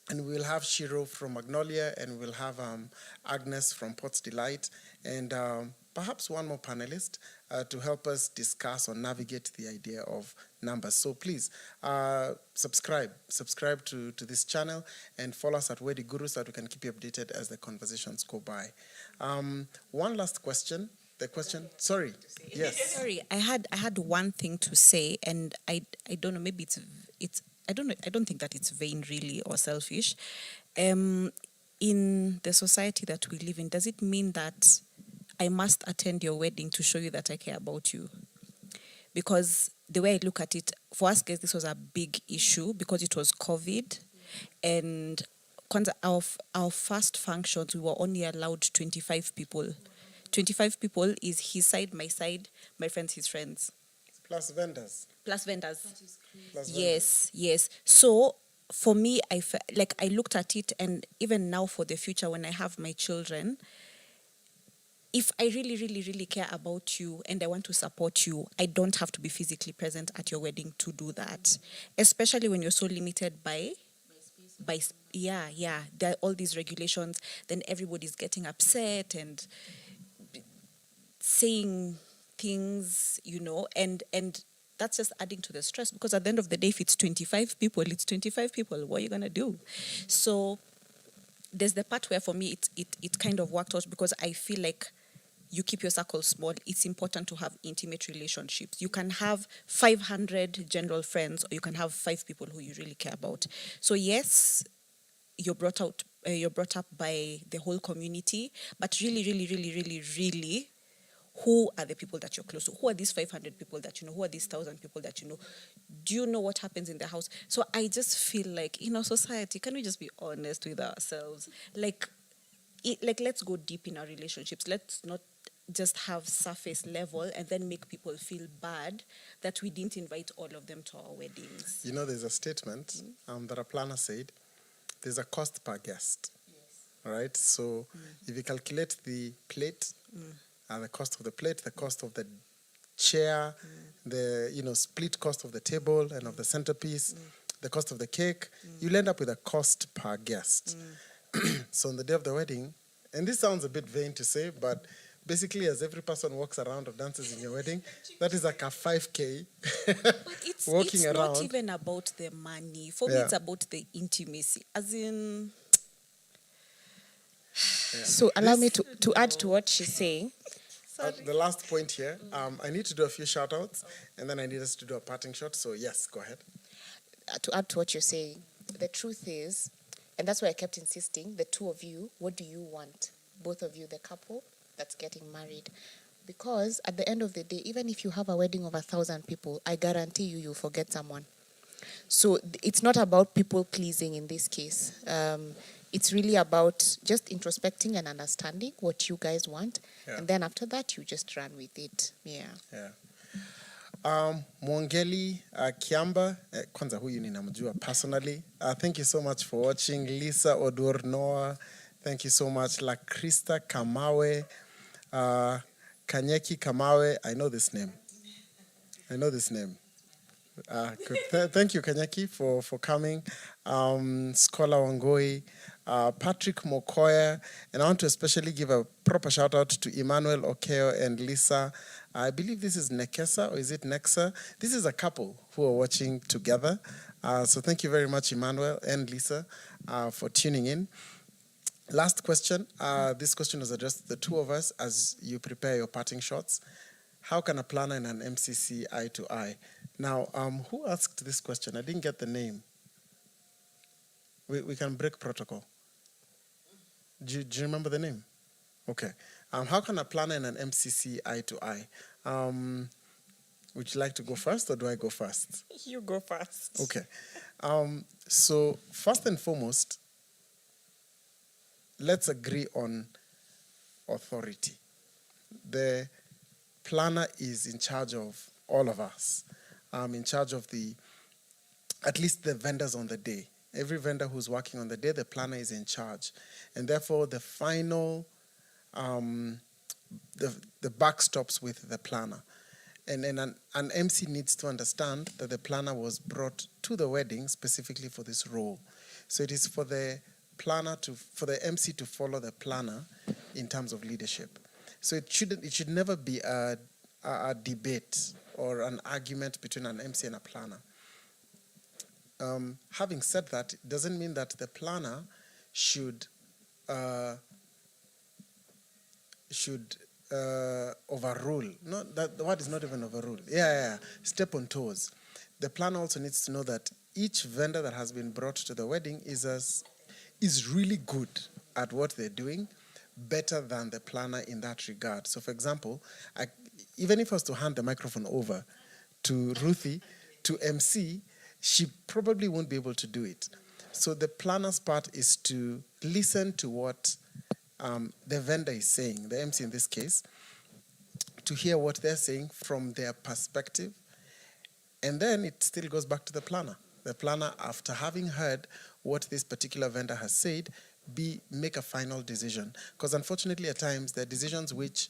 And we'll have Shiro from Magnolia, and we'll have Agnes from Port's Delight, and perhaps one more panelist to help us discuss or navigate the idea of numbers. So please subscribe to this channel and follow us at Weddy Guru so that we can keep you updated as the conversations go by. One last question. The question, sorry, yes. Sorry, I had one thing to say, and I don't know, maybe it's I don't think that it's vain really or selfish. In the society that we live in, does it mean that I must attend your wedding to show you that I care about you? Because the way I look at it, for us guys, this was a big issue because it was COVID, and our first functions, we were only allowed 25 people. 25 people is his side, my side, my friends, his friends. Plus vendors. Yes. So for me, I looked at it, and even now for the future, when I have my children, if I really, really, really care about you and I want to support you, I don't have to be physically present at your wedding to do that. Especially when you're so limited there are all these regulations, then everybody's getting upset and saying things, and that's just adding to the stress, because at the end of the day, if it's 25 people, it's 25 people. What are you going to do? So there's the part where for me it kind of worked out, because I feel like you keep your circle small. It's important to have intimate relationships. You can have 500 general friends, or you can have 5 people who you really care about. So yes, you're brought up by the whole community, but really, really, really, really, really, who are the people that you're close to? Who are these 500 people that you know? Who are these 1,000 people that you know? Do you know what happens in the house? So I just feel like in our society, can we just be honest with ourselves? Like let's go deep in our relationships. Let's not just have surface level and then make people feel bad that we didn't invite all of them to our weddings. There's a statement that a planner said, there's a cost per guest. Yes. Right? So if you calculate the plate, the cost of the plate, the cost of the chair, the split cost of the table and of the centerpiece, the cost of the cake, you'll end up with a cost per guest. So on the day of the wedding, and this sounds a bit vain to say, but basically as every person walks around or dances in your wedding, that is like a 5K walking around. It's not even about the money. For me, it's about the intimacy. As in... So allow me to add to what she's saying. The last point here, I need to do a few shout-outs, and then I need us to do a parting shot. So yes, go ahead. To add to what you're saying, the truth is, and that's why I kept insisting, the two of you, what do you want? Both of you, the couple that's getting married. Because at the end of the day, even if you have a wedding of 1,000 people, I guarantee you'll forget someone. So it's not about people pleasing in this case. It's really about just introspecting and understanding what you guys want. Yeah. And then after that, you just run with it. Mwongeli Kiamba, kwanza huyu ninamjua personally. Thank you so much for watching. Lisa Odur Noah, thank you so much. La Krista Kamawe, Kanyeki Kamawe, I know this name. Good. Thank you, Kanyeki, for coming. Scholar Wangoi, Patrick Mokoya, and I want to especially give a proper shout out to Emmanuel Okeo and Lisa. I believe this is Nekesa, or is it Nexa? This is a couple who are watching together. So thank you very much, Emmanuel and Lisa, for tuning in. Last question. This question was addressed to the two of us as you prepare your parting shots. How can a planner and an MC see eye to eye? Now, who asked this question? I didn't get the name. We can break protocol. Do you remember the name? Okay. How can a planner and an MC see eye to eye? Would you like to go first, or do I go first? You go first. Okay. So first and foremost, let's agree on authority. The planner is in charge of all of us. In charge of at least the vendors on the day. Every vendor who's working on the day, the planner is in charge. And therefore, the final, the buck stops with the planner. And an MC needs to understand that the planner was brought to the wedding specifically for this role. So it is for the MC to follow the planner in terms of leadership. So it should never be a debate or an argument between an MC and a planner. Having said that, it doesn't mean that the planner should overrule. No, that the word is not even overrule. Step on toes. The planner also needs to know that each vendor that has been brought to the wedding is really good at what they're doing, better than the planner in that regard. So, for example, even if I was to hand the microphone over to Ruthie to MC, she probably won't be able to do it. So the planner's part is to listen to what the vendor is saying, the MC in this case, to hear what they're saying from their perspective. And then it still goes back to the planner. The planner, after having heard what this particular vendor has said, make a final decision. Because unfortunately, at times, there are decisions which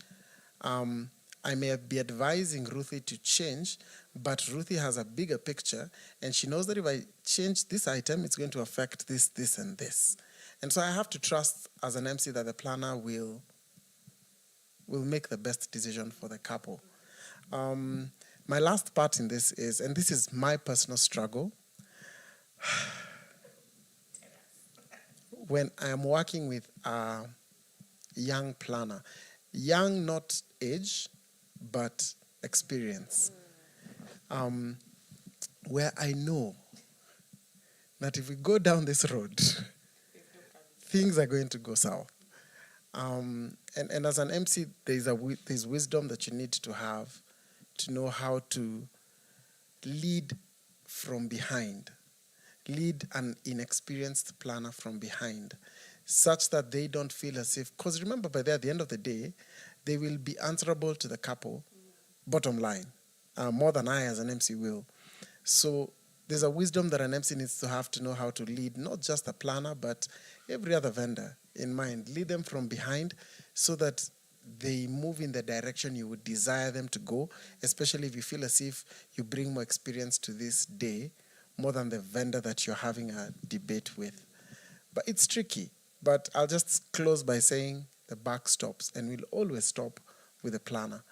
I may be advising Ruthie to change, but Ruthie has a bigger picture, and she knows that if I change this item, it's going to affect this, this, and this. And so I have to trust as an MC that the planner will make the best decision for the couple. My last part in this is, and this is my personal struggle, when I am working with a young planner, young not age, but experience, where I know that if we go down this road, things are going to go south. And as an MC, there's wisdom that you need to have to know how to lead from behind, lead an inexperienced planner from behind, such that they don't feel as if, because remember, at the end of the day, they will be answerable to the couple, bottom line, more than I as an MC will. So there's a wisdom that an MC needs to have to know how to lead, not just a planner, but every other vendor in mind. Lead them from behind so that they move in the direction you would desire them to go, especially if you feel as if you bring more experience to this day, more than the vendor that you're having a debate with. But it's tricky. But I'll just close by saying the buck stops, and will always stop with a planner.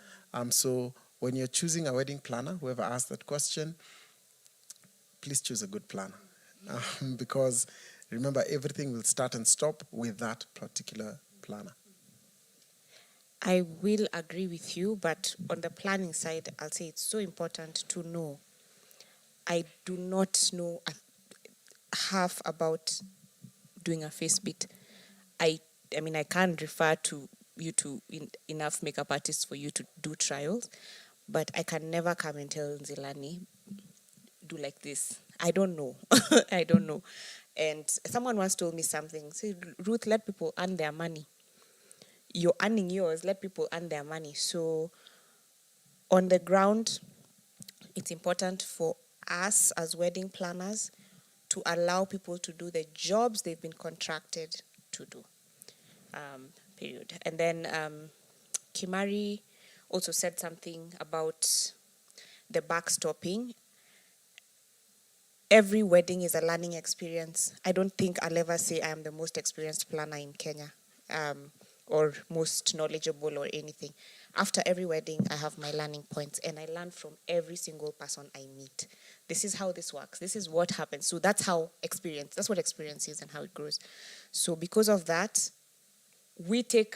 So when you're choosing a wedding planner, whoever asked that question, please choose a good planner. Because remember, everything will start and stop with that particular planner. I will agree with you, but on the planning side, I'll say it's so important to know. I do not know half about doing a face bit. I mean, I can't refer to you to enough makeup artists for you to do trials, but I can never come and tell Nzilani, do like this. I don't know. I don't know. And someone once told me something. Say, Ruth, let people earn their money. You're earning yours, let people earn their money. So on the ground, it's important for us as wedding planners to allow people to do the jobs they've been contracted to do. Period. And then Kimari also said something about the backstopping. Every wedding is a learning experience. I don't think I'll ever say I am the most experienced planner in Kenya, or most knowledgeable or anything. After every wedding, I have my learning points, and I learn from every single person I meet. This is how this works. This is what happens. So that's what experience is and how it grows. So because of that, we take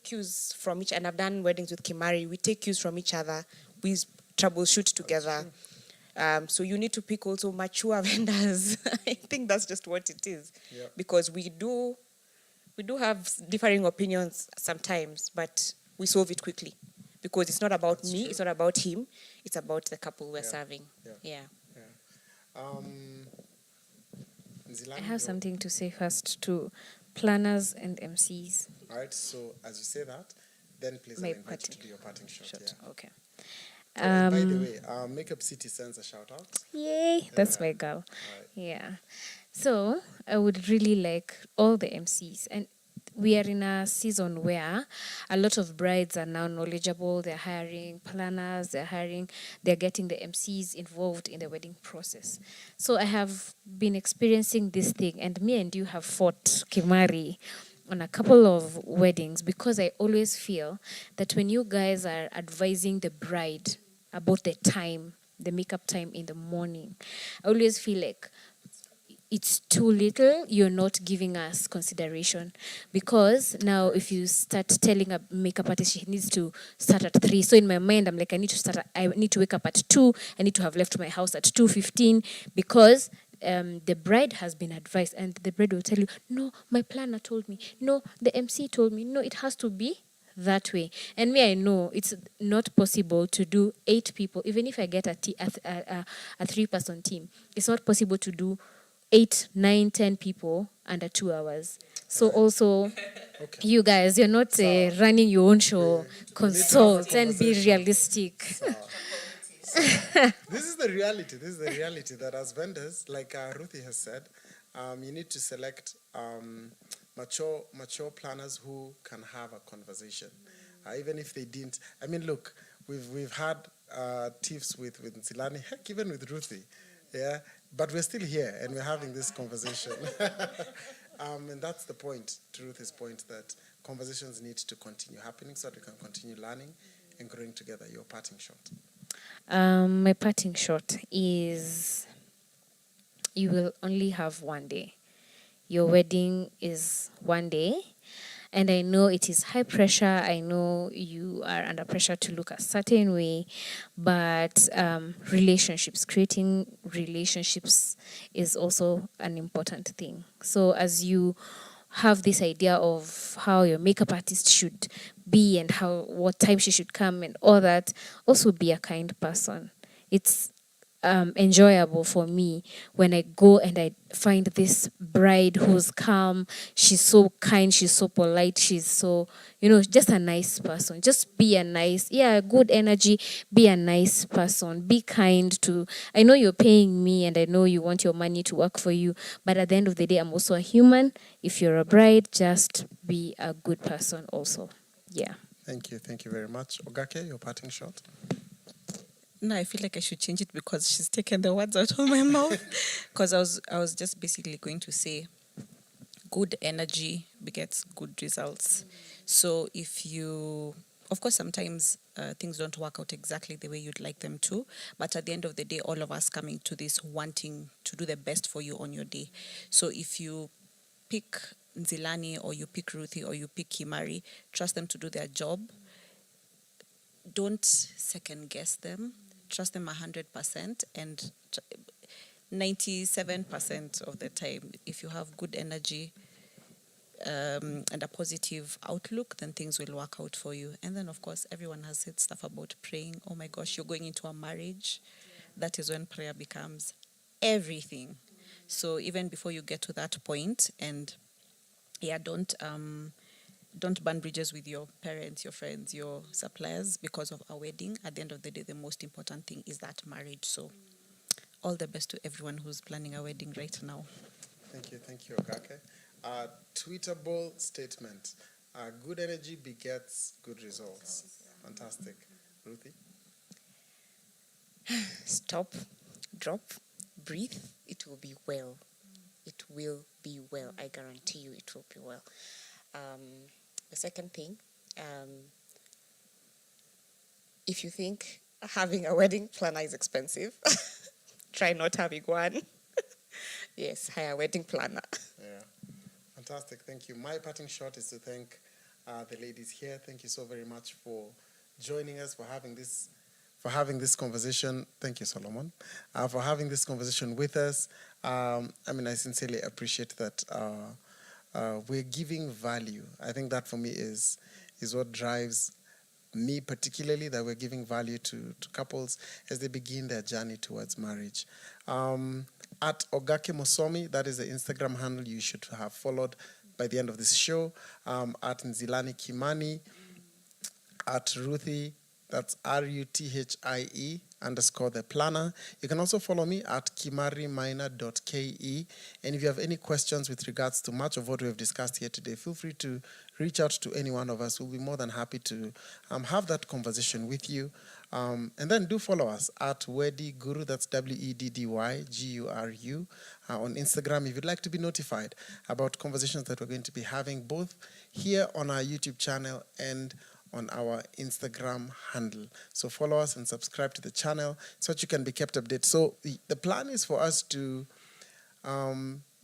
cues from each, and I've done weddings with Kimari, we take cues from each other, we troubleshoot together. So you need to pick also mature vendors. I think that's just what it is. Yeah. Because we do have differing opinions sometimes, but we solve it quickly. Because it's not about me, it's not about him, it's about the couple we're serving. Yeah. I have something to say first to planners and MCs. All right, so as you say that, then please I invite you to do your parting shot. Yeah. Okay. By the way, Makeup City sends a shout out. Yay, that's my girl. Right. Yeah. So I would really like all the MCs, and we are in a season where a lot of brides are now knowledgeable. They're hiring planners, they're getting the MCs involved in the wedding process. So I have been experiencing this thing, and me and you have fought Kimari on a couple of weddings, because I always feel that when you guys are advising the bride about the makeup time in the morning, I always feel like it's too little. You're not giving us consideration, because now if you start telling a makeup artist she needs to start at 3, so in my mind I'm like, I need to wake up at 2, I need to have left my house at 2:15, because the bride has been advised, and the bride will tell you, no, my planner told me, no, the MC told me, no, it has to be that way. And me, I know it's not possible to do 8 people, even if I get a 3-person team, it's not possible to do 8, 9, 10 people under 2 hours. So also, you guys, you're not running your own show. Consult and be realistic. This is the reality that as vendors, like Ruthie has said, you need to select mature planners who can have a conversation, even if they didn't. I mean, look, we've had tiffs with Nzilani, heck, even with Ruthie, yeah. But we're still here and we're having this conversation, and that's the point. To Ruthie's point, that conversations need to continue happening so that we can continue learning and growing together. Your parting shot. My parting shot is, you will only have one day. Your wedding is one day. And I know it is high pressure. I know you are under pressure to look a certain way. But creating relationships is also an important thing. So as you have this idea of how your makeup artist should be and what time she should come and all that, also be a kind person. It's enjoyable for me when I go and I find this bride who's calm, she's so kind, she's so polite, she's so, just a nice person. Just be a nice, good energy, be a nice person, be kind to, I know you're paying me and I know you want your money to work for you, but at the end of the day, I'm also a human. If you're a bride, just be a good person also. Yeah. Thank you very much. Ogake, your parting shot. No, I feel like I should change it because she's taken the words out of my mouth. Because I was just basically going to say, good energy begets good results. So if you, of course, sometimes things don't work out exactly the way you'd like them to, but at the end of the day, all of us coming to this wanting to do the best for you on your day. So if you pick Nzilani or you pick Ruthie or you pick Kimari, trust them to do their job. Don't second guess them. Trust them 100%, and 97% of the time, if you have good energy and a positive outlook, then things will work out for you. And then, of course, everyone has said stuff about praying. Oh my gosh, you're going into a marriage. That is when prayer becomes everything. So even before you get to that point, and don't burn bridges with your parents, your friends, your suppliers because of a wedding. At the end of the day, the most important thing is that marriage. So all the best to everyone who's planning a wedding right now. Thank you, Ogake. Tweetable statement. Good energy begets good results. Fantastic. Ruthie? Stop, drop, breathe. It will be well. It will be well. I guarantee you it will be well. The second thing, if you think having a wedding planner is expensive, try not having one. Yes, hire a wedding planner. Yeah, fantastic. Thank you. My parting shot is to thank the ladies here. Thank you so very much for joining us, for having this conversation. Thank you, Solomon, for having this conversation with us. I sincerely appreciate that. We're giving value. I think that for me is what drives me particularly, that we're giving value to couples as they begin their journey towards marriage. At Ogake Mosomi, that is the Instagram handle you should have followed by the end of this show. At Nzilani Kimani, at Ruthie, that's RUTHIE _the planner. You can also follow me at kimariminor.ke. And if you have any questions with regards to much of what we have discussed here today, feel free to reach out to any one of us. We'll be more than happy to have that conversation with you. And then do follow us at Weddy Guru, that's WEDDYGURU, on Instagram if you'd like to be notified about conversations that we're going to be having both here on our YouTube channel and on our Instagram handle. So follow us and subscribe to the channel so that you can be kept updated. So the plan is for us to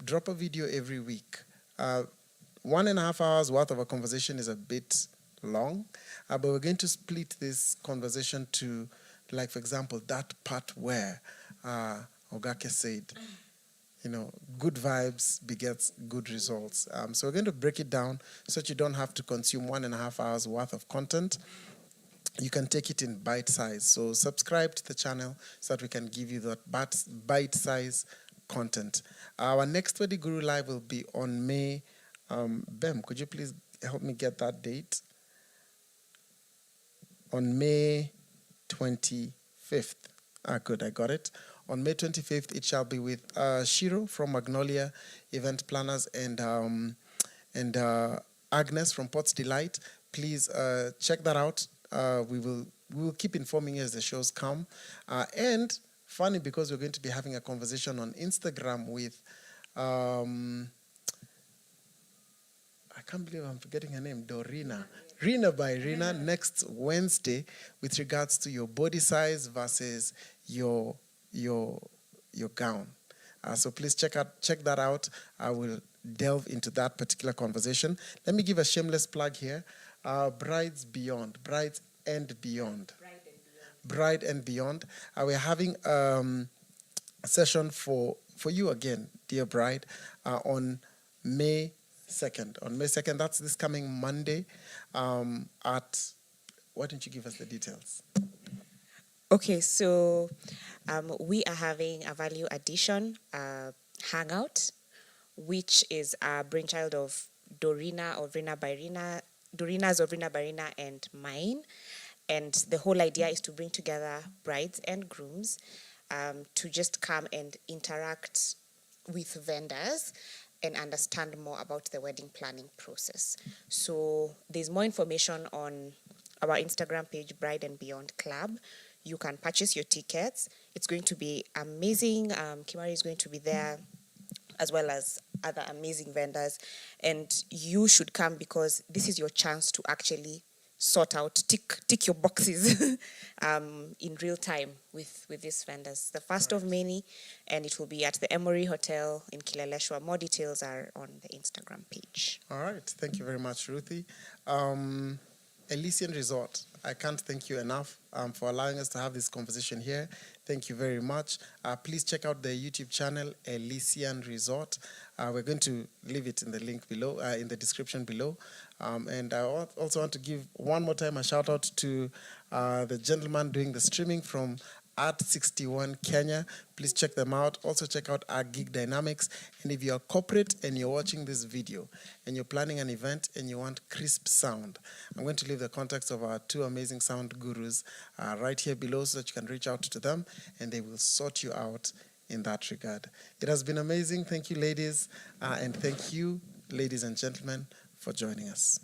drop a video every week. 1.5 hours worth of a conversation is a bit long, but we're going to split this conversation to, like, for example, that part where Ogake said, good vibes begets good results. So we're going to break it down so that you don't have to consume 1.5 hours worth of content. You can take it in bite size. So subscribe to the channel so that we can give you that bite size content. Our next Weddy Guru Live will be on May. Bem, could you please help me get that date? On May 25th. Good, I got it. On May 25th, it shall be with Shiro from Magnolia Event Planners and and Agnes from Pot's Delight. Please check that out. We will keep informing you as the shows come. And funny, because we're going to be having a conversation on Instagram with I can't believe I'm forgetting her name, Dorina. Rina by Rina next Wednesday with regards to your body size versus your gown. So please check that out. I will delve into that particular conversation. Let me give a shameless plug here. Brides and Beyond. Bride and Beyond. We're having a session for you again, dear bride, on May 2nd. On May 2nd, that's this coming Monday at, why don't you give us the details? Okay, so we are having a value addition hangout, which is a brainchild of Dorina's of Rina by Rina and mine. And the whole idea is to bring together brides and grooms to just come and interact with vendors and understand more about the wedding planning process. So there's more information on our Instagram page, Bride and Beyond Club. You can purchase your tickets. It's going to be amazing. Kimari is going to be there, as well as other amazing vendors. And you should come because this is your chance to actually sort out, tick your boxes in real time with these vendors. The first of many, and it will be at the Emory Hotel in Kileleshwa. More details are on the Instagram page. All right. Thank you very much, Ruthie. Elysian Resort, I can't thank you enough for allowing us to have this conversation here. Thank you very much. Please check out the YouTube channel, Elysian Resort. We're going to leave it in the link below, in the description below. And I also want to give one more time a shout out to the gentleman doing the streaming from @SixtyOne Kenya. Please check them out. Also check out our Gig Dynamics. And if you're corporate and you're watching this video and you're planning an event and you want crisp sound, I'm going to leave the contacts of our two amazing sound gurus right here below so that you can reach out to them and they will sort you out in that regard. It has been amazing. Thank you, ladies. And thank you, ladies and gentlemen, for joining us.